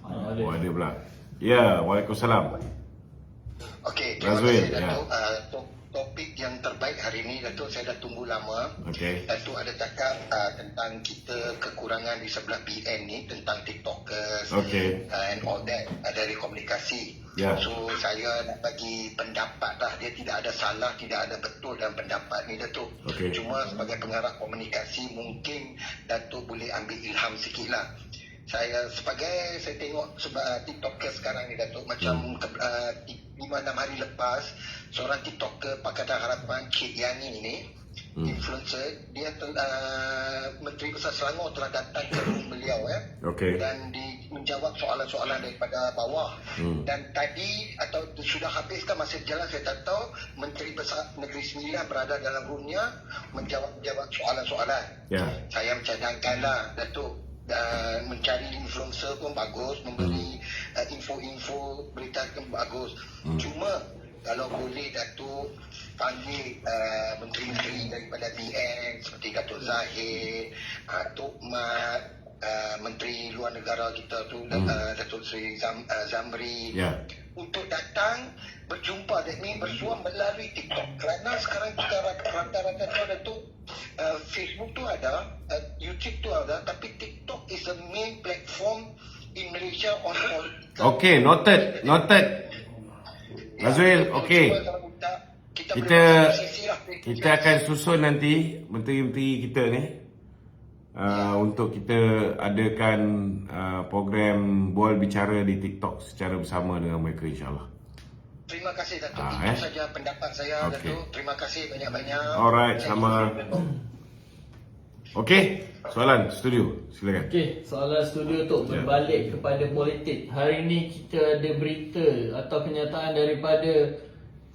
Oh, ada pula. Ya, Waalaikumsalam. Okey, terima Razwil, kasih ya. Datuk. Topik yang terbaik hari ini Datuk, saya dah tunggu lama. Okey. Datuk ada cakap tentang kita kekurangan di sebelah BN ni, tentang TikTokers Okey. and all that, dari komunikasi. Ya. So saya nak bagi pendapat lah, dia tidak ada salah, tidak ada betul dalam pendapat ni Datuk. Okey. Cuma sebagai pengarah komunikasi mungkin Datuk boleh ambil ilham sikit lah. Saya tengok sebab TikToker sekarang ni Datuk, macam 5-6 hari lepas seorang TikToker Pakatan Harapan Cik Yani ni, influencer, dia Menteri Besar Selangor telah datang ke rumah beliau Okey. dan menjawab soalan-soalan daripada bawah. Dan tadi atau sudah habiskan masa jalan, saya tak tahu, Menteri Besar Negeri Sembilan berada dalam roomnya menjawab soalan-soalan. Ya. Saya mencadangkanlah Datuk, mencari influencer pun bagus, memberi info-info berita pun bagus. Cuma kalau boleh Datuk panggil menteri-menteri daripada BN seperti Datuk Zahid, Tok Mat, Menteri Luar Negara kita tu, Datuk Seri Zamri, Ya. untuk datang berjumpa, that means bersuam melalui TikTok. Kerana sekarang kita rata-rata tu ada tu Facebook tu ada, YouTube tu ada, tapi TikTok is the main platform in Malaysia on all. Okey, noted. Razwil, okey. Kita akan susun nanti menteri-menteri kita ni untuk kita adakan program Bual Bicara di TikTok secara bersama dengan mereka, insyaAllah. Terima kasih Datuk. Itu saja pendapat saya Okey. Datuk. Terima kasih banyak-banyak. Alright, sama. Okey, soalan studio, silakan. Okey, soalan studio tu berbalik kepada politik. Hari ini kita ada berita atau kenyataan daripada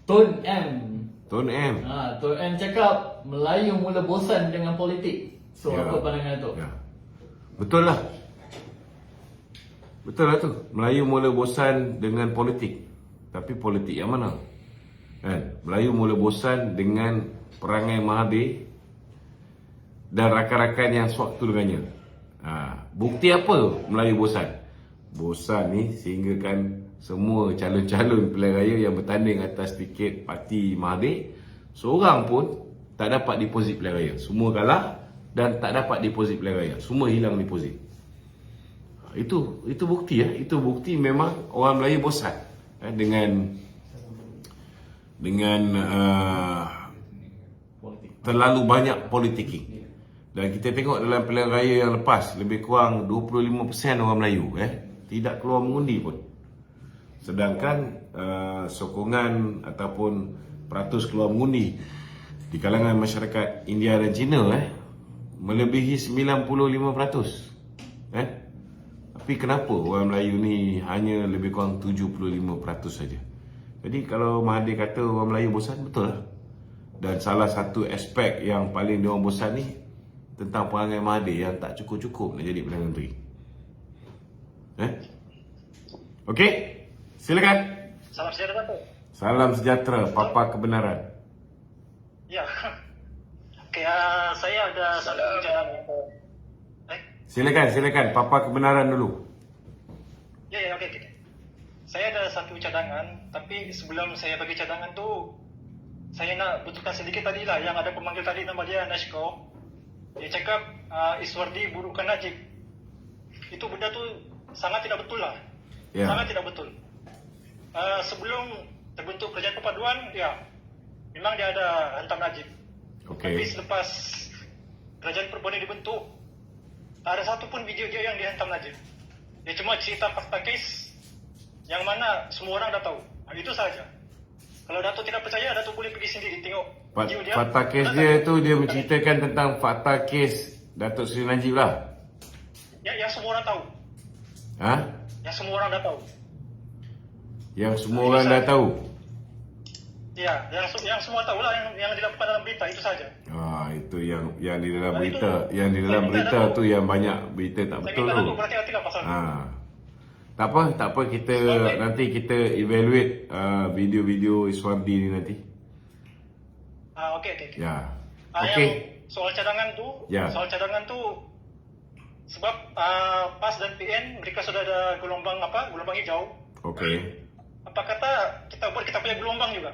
Tun M. Tun M. Tun M cakap Melayu mula bosan dengan politik. So Ya. apa pandangan tu? Ya. Betul lah. Betul lah tu. Melayu mula bosan dengan politik. Tapi politik yang mana? Kan? Melayu mula bosan dengan perangai Mahathir dan rakan-rakan yang sewaktu dengannya. Bukti apa Melayu bosan? Bosan ni sehinggakan semua calon-calon pilihan raya yang bertanding atas tiket parti Mahathir, seorang pun tak dapat deposit pilihan raya. Semua kalah dan tak dapat deposit pilihan raya. Semua hilang deposit. Itu bukti ya. Itu bukti memang orang Melayu bosan dengan terlalu banyak politiking. Dan kita tengok dalam pilihan raya yang lepas, lebih kurang 25% orang Melayu tidak keluar mengundi pun. Sedangkan sokongan ataupun peratus keluar mengundi di kalangan masyarakat India dan China melebihi 95%. Tapi kenapa orang Melayu ni hanya lebih kurang 75% saja? Jadi kalau Mahathir kata orang Melayu bosan, betul lah. Dan salah satu aspek yang paling diorang bosan ni tentang perangai Mahathir yang tak cukup-cukup nak jadi Perdana Menteri. Okey, silakan. Salam sejahtera Datuk. Salam sejahtera, Papa Kebenaran. Ya. Okey, saya ada satu cadangan. Silakan, Papa Kebenaran dulu. Ya, okey. Saya ada satu cadangan, tapi sebelum saya bagi cadangan tu, saya nak betulkan sedikit tadi lah yang ada pemanggil tadi nama dia Nashko. Dia cakap Iswardi burukan Najib. Itu benda tu sangat tidak betul lah. Ya. Sangat tidak betul. Sebelum terbentuk kerajaan perpaduan, ya, memang dia ada hantam Najib. Tapi Okey. selepas kerajaan perpaduan dibentuk, tak ada satu pun video dia yang dihantam Najib. Dia cuma cerita fakta kes yang mana semua orang dah tahu. Itu saja. Kalau Datuk tidak percaya, Datuk boleh pergi sendiri tengok video dia. Fakta kes dia tu dia menceritakan tentang fakta kes Datuk Seri Najib lah. Yang semua orang tahu. Yang semua orang dah tahu. Yang semua orang dah tahu. Ya, yang semua tahu lah yang dilakukan dalam berita, itu saja. Itu yang di dalam Itu- berita, yang di dalam saya berita minta tu yang banyak berita tak Saya betul minta tu. Datuk berhati-hatilah pasal tu. Tak apa kita nanti kita evaluate video-video Iswardi ni nanti. Okey. Ya. Yang Okey. soal cadangan tu, Ya. sebab PAS dan PN mereka sudah ada gelombang hijau. Okey. Apa kata kita buat kita punya gelombang juga,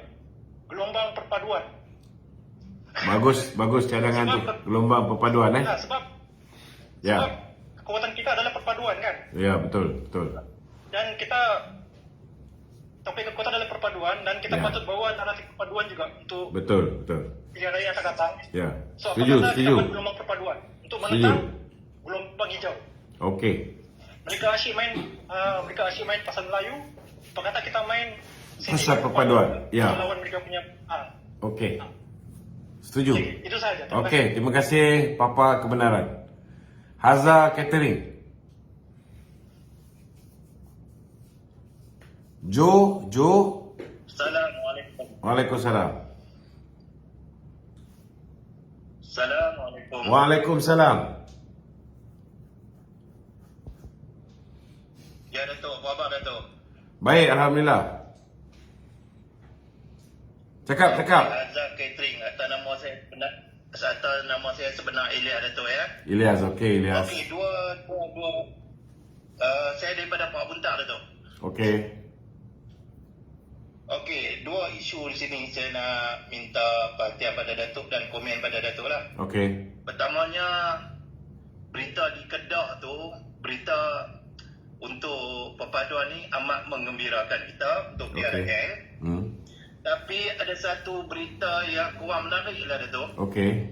gelombang perpaduan. Bagus cadangan tu. Gelombang perpaduan Nah, sebab Ya. kekuatan kita adalah perpaduan kan, Ya, betul. dan kita topik kekuatan adalah perpaduan, dan kita Ya. patut bawa naratif perpaduan juga untuk Betul. pilihan raya yang akan datang. Ya. So apa Setuju. kata kita buat gelombang perpaduan untuk menentang gelombang hijau. Okey. Mereka asyik main pasal Melayu. Apa kata kita main Pasal perpaduan. Ya. lawan mereka punya. Okey. Setuju. Itu saja. Terima kasih. Okey, terima kasih Papa kebenaran. Haza Catering. Jo. Assalamualaikum. Waalaikumsalam. Assalamualaikum. Waalaikumsalam. Ya Datuk, apa khabar Datuk? Baik, alhamdulillah. Cakap. Azhar Catering atas nama saya sebenar Ilyas Datuk ya. Ilyas, okey Ilyas. Okey, dua. Saya daripada Pak Buntar Datuk. Okey. Okey, dua isu di sini saya nak minta perhatian pada Datuk dan komen pada Datuk lah. Okey. Pertamanya, berita di Kedah tu, berita untuk perpaduan ni amat menggembirakan kita untuk PRN. Tapi ada satu berita yang kurang menarik lah Datuk. Okey.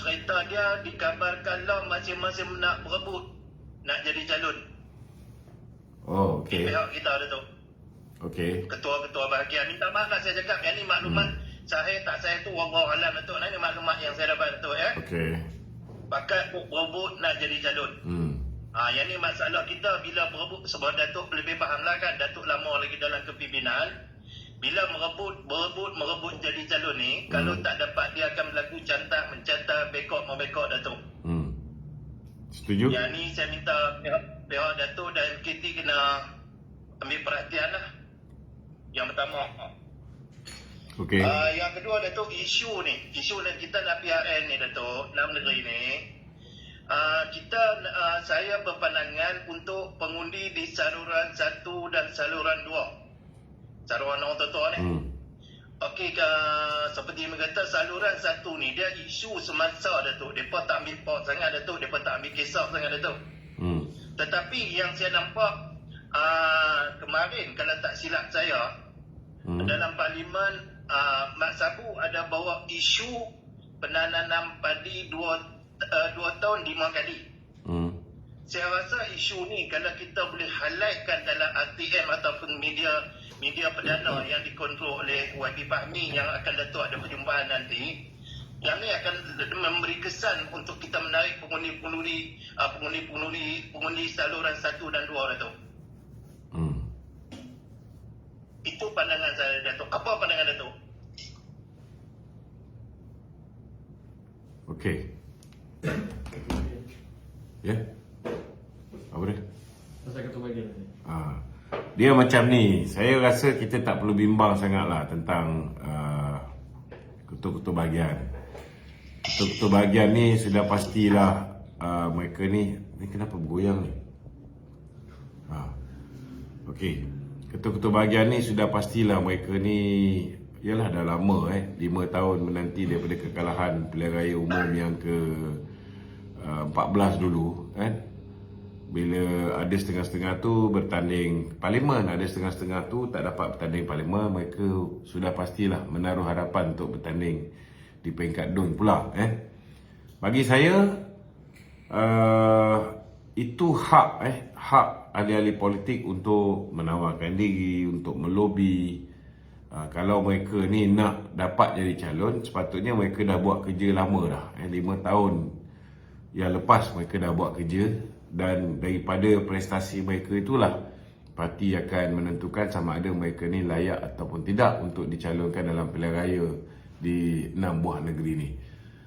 Cerita dia dikabarkanlah masing-masing nak berebut nak jadi calon. Oh, Di okey. pihak kita Datuk. Okey. Ketua-ketua bahagian. Minta maaf lah saya cakap. Yang ni maklumat sahih tak sahih tu wallahu alam Datuk. Ini maklumat yang saya dapat Datuk ya. Okey. Pakat berebut nak jadi calon. Yang ni masalah kita bila berebut, sebab Datuk lebih faham lah kan, Datuk lama lagi dalam kepimpinan. Bila merebut jadi calon ni, kalau tak dapat dia akan berlaku mencantar, bekok Datuk. Setuju? Yang ni saya minta pihak Datuk dan MKT kena ambil perhatian lah. Yang pertama. Okey. Yang kedua Datuk, isu ni kita nak PRN ni Datuk, dalam negeri ni. Saya berpandangan untuk pengundi di saluran 1 dan saluran 2. Saluran orang tua ni. Okey, seperti yang kata saluran 1 ni dia isu semasa Datuk. Depa tak ambil pot sangat Datuk, depa tak ambil kisah sangat Datuk. Tetapi yang saya nampak kemarin kalau tak silap saya dalam parlimen Mak Sabu ada bawa isu penanaman padi 2 tahun 5 kali. Saya rasa isu ni kalau kita boleh highlightkan dalam RTM ataupun media perdana yang dikontrol oleh YB Fahmi yang akan Datuk ada perjumpaan nanti, yang ni akan memberi kesan untuk kita menarik pengundi saluran 1 dan 2 Datuk. Itu pandangan saya Datuk. Apa pandangan Datuk? Okey. Ya. Apa dia? Pasal ketua bahagian ni. Dia macam ni. Saya rasa kita tak perlu bimbang sangatlah tentang ketua-ketua bahagian. Ketua-ketua bahagian ni sudah pastilah mereka ni kenapa bergoyang ni? Okey. Ketua-ketua bahagian ni sudah pastilah mereka ni ialah dah lama 5 tahun menanti daripada kekalahan pilihan raya umum yang ke 14 dulu kan. Bila ada setengah-setengah tu bertanding parlimen, ada setengah-setengah tu tak dapat bertanding parlimen, mereka sudah pastilah menaruh harapan untuk bertanding di peringkat DUN pula Bagi saya itu hak ahli-ahli politik untuk menawarkan diri, untuk melobi. Kalau mereka ni nak dapat jadi calon, sepatutnya mereka dah buat kerja lama dah 5 tahun yang lepas mereka dah buat kerja, dan daripada prestasi mereka itulah parti akan menentukan sama ada mereka ni layak ataupun tidak untuk dicalonkan dalam pilihan raya di 6 buah negeri ni.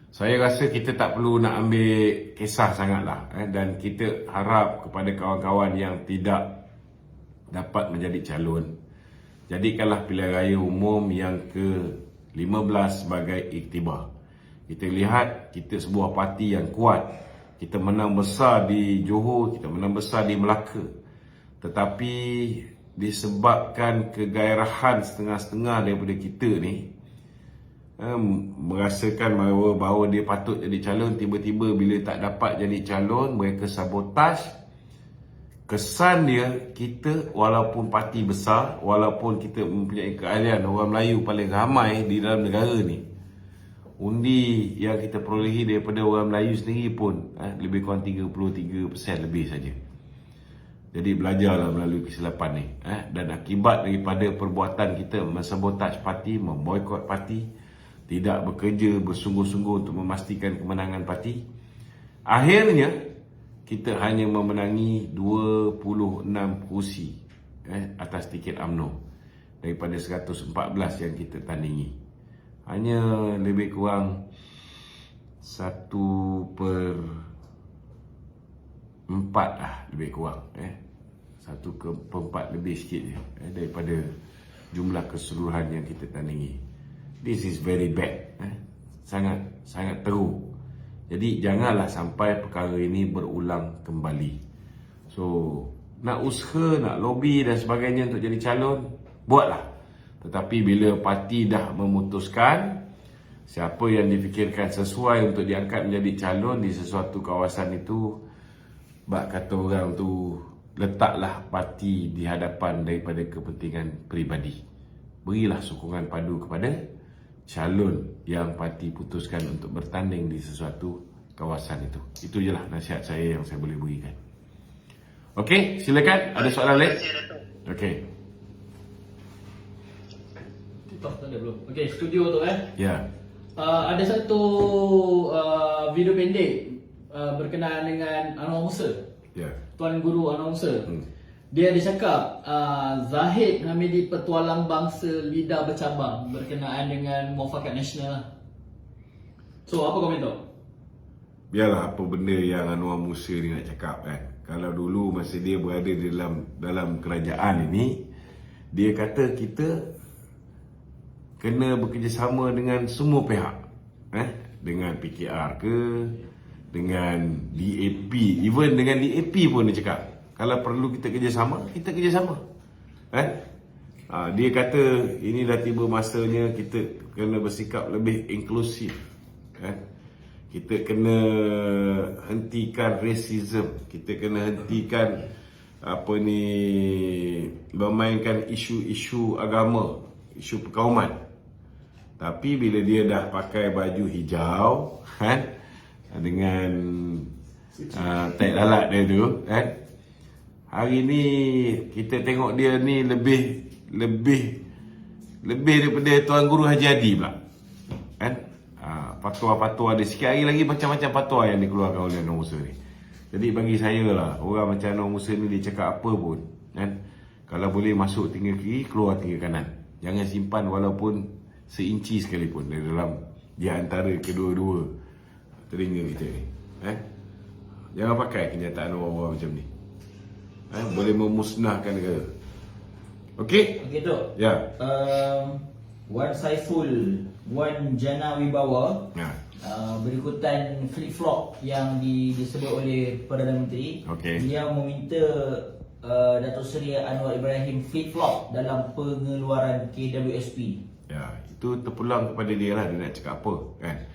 Saya rasa kita tak perlu nak ambil kisah sangatlah dan kita harap kepada kawan-kawan yang tidak dapat menjadi calon, jadikanlah pilihan raya umum yang ke-15 sebagai iktibar. Kita lihat kita sebuah parti yang kuat. Kita menang besar di Johor, kita menang besar di Melaka. Tetapi disebabkan kegairahan setengah-setengah daripada kita ni, merasakan bahawa dia patut jadi calon, tiba-tiba bila tak dapat jadi calon, mereka sabotaj. Kesan dia, kita walaupun parti besar, walaupun kita mempunyai keahlian, orang Melayu paling ramai di dalam negara ni, undi yang kita perolehi daripada orang Melayu sendiri pun lebih kurang 33% lebih saja. Jadi belajarlah melalui kesilapan ni, dan akibat daripada perbuatan kita mensabotaj parti, memboikot parti, tidak bekerja bersungguh-sungguh untuk memastikan kemenangan parti, akhirnya kita hanya memenangi 26 kursi atas tiket UMNO daripada 114 yang kita tandingi. Hanya lebih kurang 1/4 lah, lebih kurang 1/4 lebih sikit je daripada jumlah keseluruhan yang kita tandingi. This is very bad, sangat teruk. Jadi janganlah sampai perkara ini berulang kembali. So, nak usaha, nak lobby dan sebagainya untuk jadi calon, buatlah. Tetapi bila parti dah memutuskan siapa yang difikirkan sesuai untuk diangkat menjadi calon di sesuatu kawasan itu, bak kata orang tu, letaklah parti di hadapan daripada kepentingan peribadi. Berilah sokongan padu kepada calon yang parti putuskan untuk bertanding di sesuatu kawasan itu. Itu je lah nasihat saya yang saya boleh berikan. Okey, silakan. Ada soalan lain? Okey. Tak ada belum. Okey, studio tu Ya. ada satu video pendek berkenaan dengan Anwar Musa. Ya. Tuan Guru Anwar Musa. Dia ada cakap Zahid Hamidi petualang bangsa lidah bercabang berkenaan dengan muafakat nasional lah. So apa komen tu? Biarlah apa benda yang Anwar Musa ni nak cakap kan. Kalau dulu masa dia berada di dalam kerajaan ini, dia kata kita kena bekerjasama dengan semua pihak, dengan PKR ke, dengan DAP, even dengan DAP pun dia cakap kalau perlu kita kerjasama, kita kerjasama. Dia kata ini dah tiba masanya kita kena bersikap lebih inklusif. Kita kena hentikan racism, kita kena hentikan bermainkan isu-isu agama, isu perkauman. Tapi bila dia dah pakai baju hijau dengan tai lalat dia tu hari ni kita tengok dia ni lebih daripada Tuan Guru Haji Hadi pula. Fatwa-fatwa ada sikit hari lagi, macam-macam fatwa yang dikeluarkan oleh Anwar Musa ni. Jadi bagi saya lah, orang macam Anwar Musa ni dia cakap apa pun kalau boleh masuk tinggal kiri, keluar tinggal kanan. Jangan simpan walaupun seinci sekalipun di antara kedua-dua telinga kita ni. Jangan pakai kenyataan orang-orang macam ni. Boleh memusnahkan negara. Okey? Okey tu. Ya. Wan Saiful, Wan Jana Wibawa, berikutan flip-flop yang disebut oleh Perdana Menteri. Okey. Dia meminta Datuk Seri Anwar Ibrahim flip-flop dalam pengeluaran KWSP. Ya, itu terpulang kepada dia lah, dia nak cakap apa kan.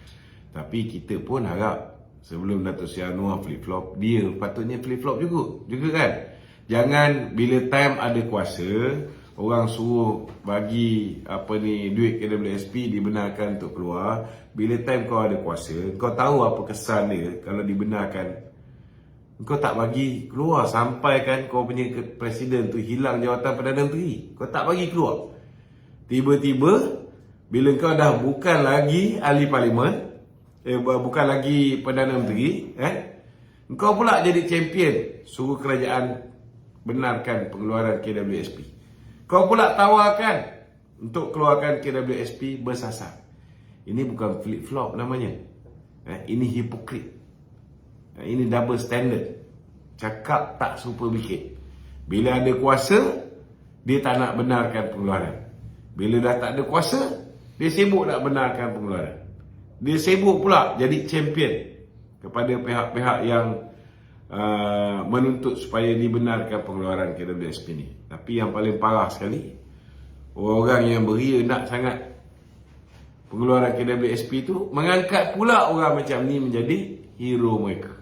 Tapi kita pun harap sebelum Datuk Seri Anwar flip-flop, dia patutnya flip-flop juga kan. Jangan bila time ada kuasa, orang suruh bagi duit KWSP dibenarkan untuk keluar. Bila time kau ada kuasa, kau tahu apa kesan dia kalau dibenarkan, kau tak bagi keluar sampai kan kau punya presiden tu hilang jawatan Perdana Menteri. Kau tak bagi keluar. Tiba-tiba bila kau dah bukan lagi ahli parlimen, bukan lagi Perdana Menteri, kau pula jadi champion suruh kerajaan benarkan pengeluaran KWSP. Kau pula tawarkan untuk keluarkan KWSP bersasar. Ini bukan flip-flop namanya. Ini hipokrit. Ini double standard. Cakap tak serupa bikin. Bila ada kuasa, dia tak nak benarkan pengeluaran. Bila dah tak ada kuasa, dia sibuk nak benarkan pengeluaran. Dia sibuk pula jadi champion kepada pihak-pihak yang menuntut supaya dibenarkan pengeluaran KWSP ni. Tapi yang paling parah sekali, orang yang beria nak sangat pengeluaran KWSP tu mengangkat pula orang macam ni menjadi hero mereka.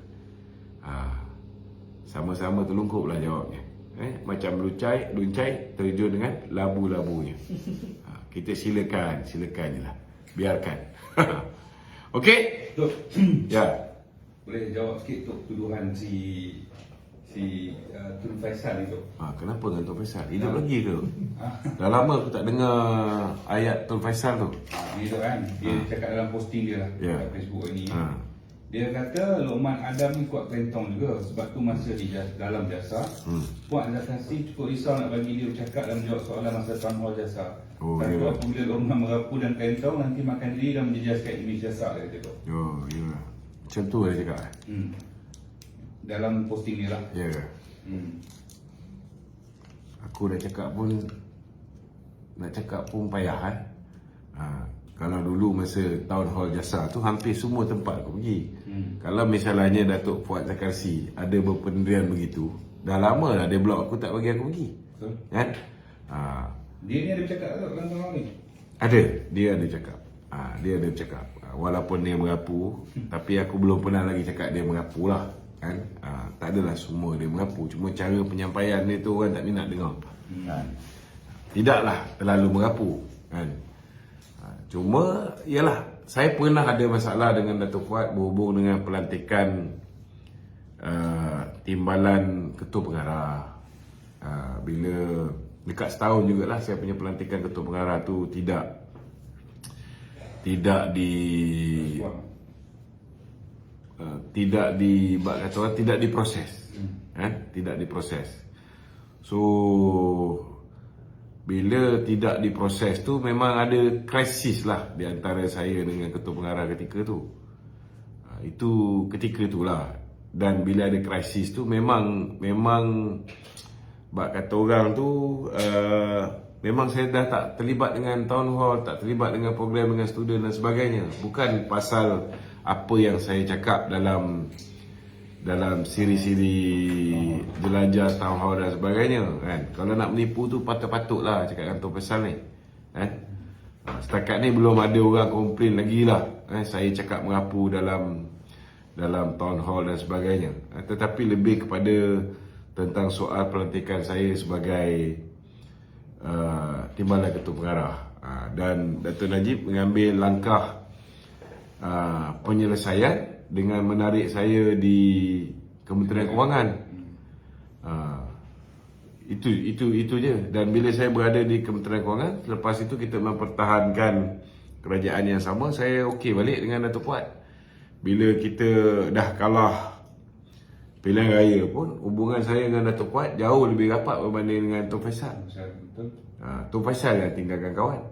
Sama-sama terlungkup lah jawabnya. Macam luncai terjun dengan labu-labunya. Kita silakan je lah. Biarkan. Okey? Ya. Boleh jawab sikit untuk tuduhan si Tun Faisal itu. Kenapa dengan Tun Faisal? Hidup lagi ke? Dah lama aku tak dengar ayat Tun Faisal tu. Ni tu kan, dia cakap dalam posting dia kat Facebook ini. Dia kata Lokman Adam ni kuat kentong juga, sebab tu masa di dalam jasa, Puan Zakasi cukup risau nak bagi dia bercakap dan menjawab soalan masa town hall jasa. Tentu apabila Lokman merapu dan kentong, nanti makan diri dan menjejaskan imej jasa, dia kata. Ya. Macam tu dia cakap. Dalam posting ni lah. Ya. Aku dah cakap pun, nak cakap pun payah Kalau dulu masa town hall jasa tu hampir semua tempat aku pergi. Kalau misalnya Datuk Fuad Zakarsi ada berpendirian begitu, dah lama dah dia blok aku, tak bagi aku pergi. Betul. Kan? Dia ni ada bercakap tak dalam town hall ni? Dia ada cakap. Dia ada bercakap. Walaupun dia merapu, tapi aku belum pernah lagi cakap dia merapu lah. Kan? Tak adalah semua dia merapu, cuma cara penyampaian dia tu orang tak minat dengar. Kan? Tidaklah terlalu merapu. Kan? Cuma, ialah, saya pernah ada masalah dengan Datuk Fuad berhubung dengan pelantikan timbalan ketua pengarah. Bila dekat setahun jugalah saya punya pelantikan ketua pengarah tu tidak diproses. Tidak diproses. So bila tidak diproses tu memang ada krisis lah di antara saya dengan ketua pengarah ketika tu. Itu ketika itulah. Dan bila ada krisis tu memang bak kata orang tu memang saya dah tak terlibat dengan town hall, tak terlibat dengan program dengan student dan sebagainya. Bukan pasal apa yang saya cakap dalam siri-siri jelajah town hall dan sebagainya kan. Kalau nak menipu tu patut-patutlah cakap dengan Tun Faisal ni kan. Setakat ni belum ada orang komplain lagi lah saya cakap merapu dalam town hall dan sebagainya. Tetapi lebih kepada tentang soal pelantikan saya sebagai timbalan ketua pengarah. Dan Dato' Najib mengambil langkah penyelesaian dengan menarik saya di Kementerian Kewangan. Itu je. Dan bila saya berada di Kementerian Kewangan, selepas itu kita mempertahankan kerajaan yang sama, saya okey balik dengan Datuk Fuad. Bila kita dah kalah pilihan raya pun, hubungan saya dengan Datuk Fuad jauh lebih rapat berbanding dengan Tun Faisal. Betul. Tun Faisal yang tinggalkan kawan.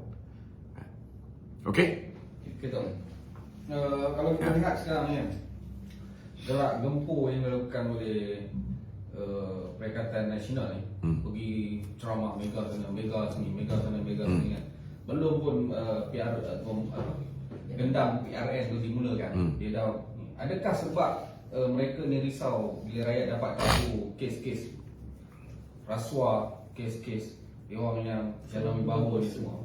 Okey? Kalau kita lihat sekarang ni kan, gerak gempur yang dilakukan oleh Perikatan Nasional ni, pergi ceramah mega sana, mega sini kan. Belum pun gendang PRN tu dimulakan. Dia dah, adakah sebab mereka ni risau bila rakyat dapat tahu kes-kes rasuah, kes-kes dia orang yang jalan bahawa ni semua,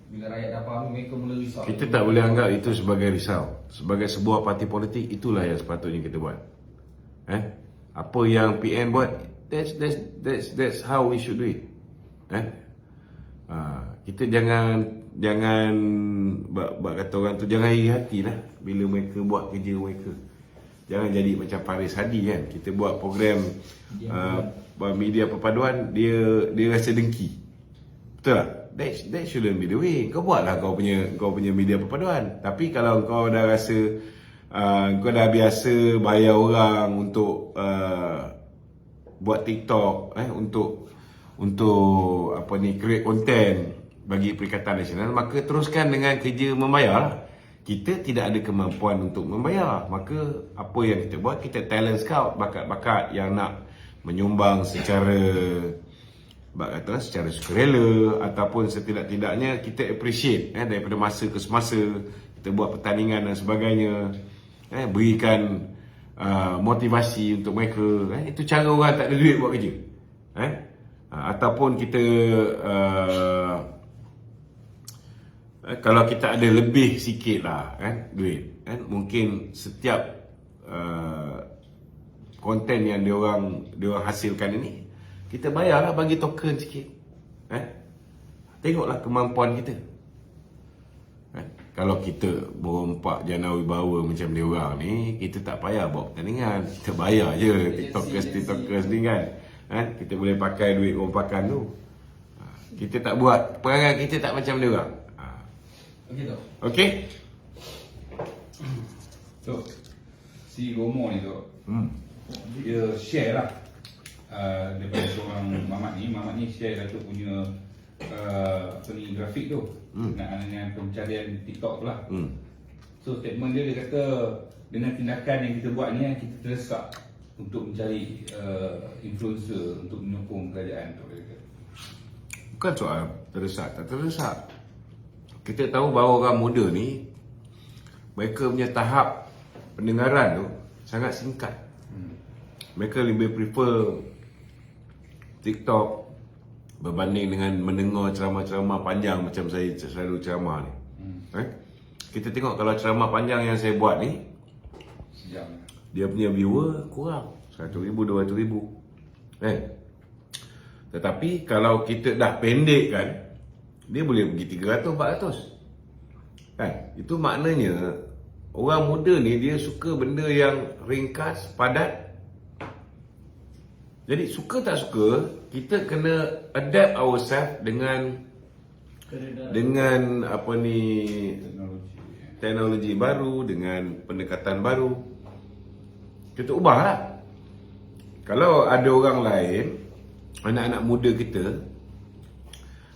bila rakyat dah faham, mereka mula risau. Kita tak boleh anggap itu sebagai risau. Sebagai sebuah parti politik, itulah yang sepatutnya kita buat. Apa yang PN buat, that's how we should do it. Kita jangan kata orang tu, jangan iri hati lah bila mereka buat kerja mereka. Jangan jadi macam Faris Hadi kan. Kita buat program media perpaduan, dia rasa dengki. Betul tak? That shouldn't be the way. Kau buatlah kau punya media perpaduan. Tapi kalau kau dah rasa kau dah biasa bayar orang untuk buat TikTok, untuk create content bagi Perikatan Nasional, maka teruskan dengan kerja membayar lah. Kita tidak ada kemampuan untuk membayar, maka apa yang kita buat, kita talent scout bakat-bakat yang nak menyumbang secara sukarela, ataupun setidak-tidaknya kita appreciate daripada masa ke semasa kita buat pertandingan dan sebagainya, berikan motivasi untuk mereka. Itu cara orang tak ada duit buat kerja. Ataupun kita kalau kita ada lebih sikit lah duit, mungkin setiap konten yang diorang hasilkan ini, kita bayarlah, bagi token sikit. Tengoklah kemampuan kita. Kalau kita berompak jana wibawa macam diorang ni, kita tak payah buat pertandingan, kita bayar je tiktokers ni kan. Kita boleh pakai duit rompakan tu. Kita tak buat, perangai kita tak macam diorang. Okey? So, si Romo ni tu, dia share lah daripada seorang Mamat ni share Datuk punya grafik tu dengan pencarian TikTok tu lah. So statement dia kata dengan tindakan yang kita buat ni, kita terdesak untuk mencari influencer untuk menyokong kerajaan tu. Bukan soal terdesak tak terdesak. Kita tahu bahawa orang muda ni, mereka punya tahap pendengaran tu sangat singkat. Mereka lebih prefer TikTok berbanding dengan mendengar ceramah-ceramah panjang macam saya selalu ceramah ni. Kita tengok kalau ceramah panjang yang saya buat ni, Sejam. dia punya viewer kurang 100,000, 200,000. Tetapi kalau kita dah pendek kan, dia boleh pergi 300, 400. Itu maknanya orang muda ni dia suka benda yang ringkas, padat. Jadi suka tak suka, kita kena adapt ourselves dengan teknologi baru, dengan pendekatan baru. Kita ubahlah. Kalau ada orang lain, anak-anak muda kita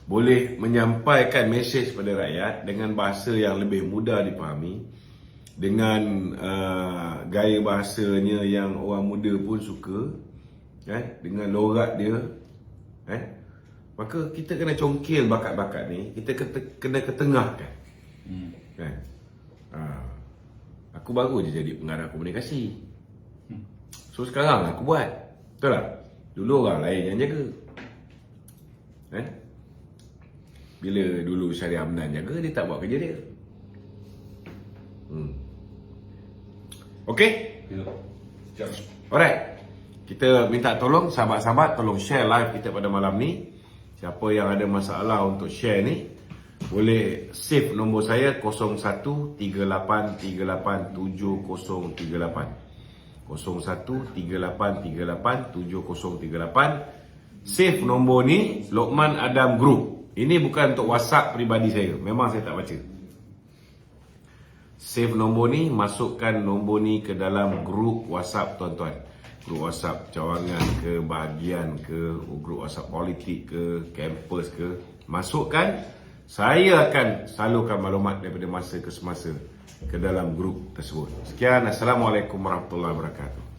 boleh menyampaikan mesej pada rakyat dengan bahasa yang lebih mudah dipahami, dengan gaya bahasanya yang orang muda pun suka, dengan logat dia, maka kita kena congkil bakat-bakat ni, kita kena ketengahkan. Aku baru je jadi pengarah komunikasi, so sekarang aku buat, betul tak? Dulu orang lain yang jaga. Bila dulu Syarif Hamdan jaga, dia tak buat kerja dia. Okay? Alright. Kita minta tolong sahabat-sahabat, tolong share live kita pada malam ni. Siapa yang ada masalah untuk share ni, boleh save nombor saya 0138387038. 0138387038. Save nombor ni, Lokman Adam Group. Ini bukan untuk WhatsApp peribadi saya, memang saya tak baca. Save nombor ni, masukkan nombor ni ke dalam grup WhatsApp tuan-tuan. Grup WhatsApp cawangan ke, bahagian ke, grup WhatsApp politik ke, kampus ke. Masukkan, saya akan salurkan maklumat daripada masa ke semasa ke dalam grup tersebut. Sekian, Assalamualaikum warahmatullahi wabarakatuh.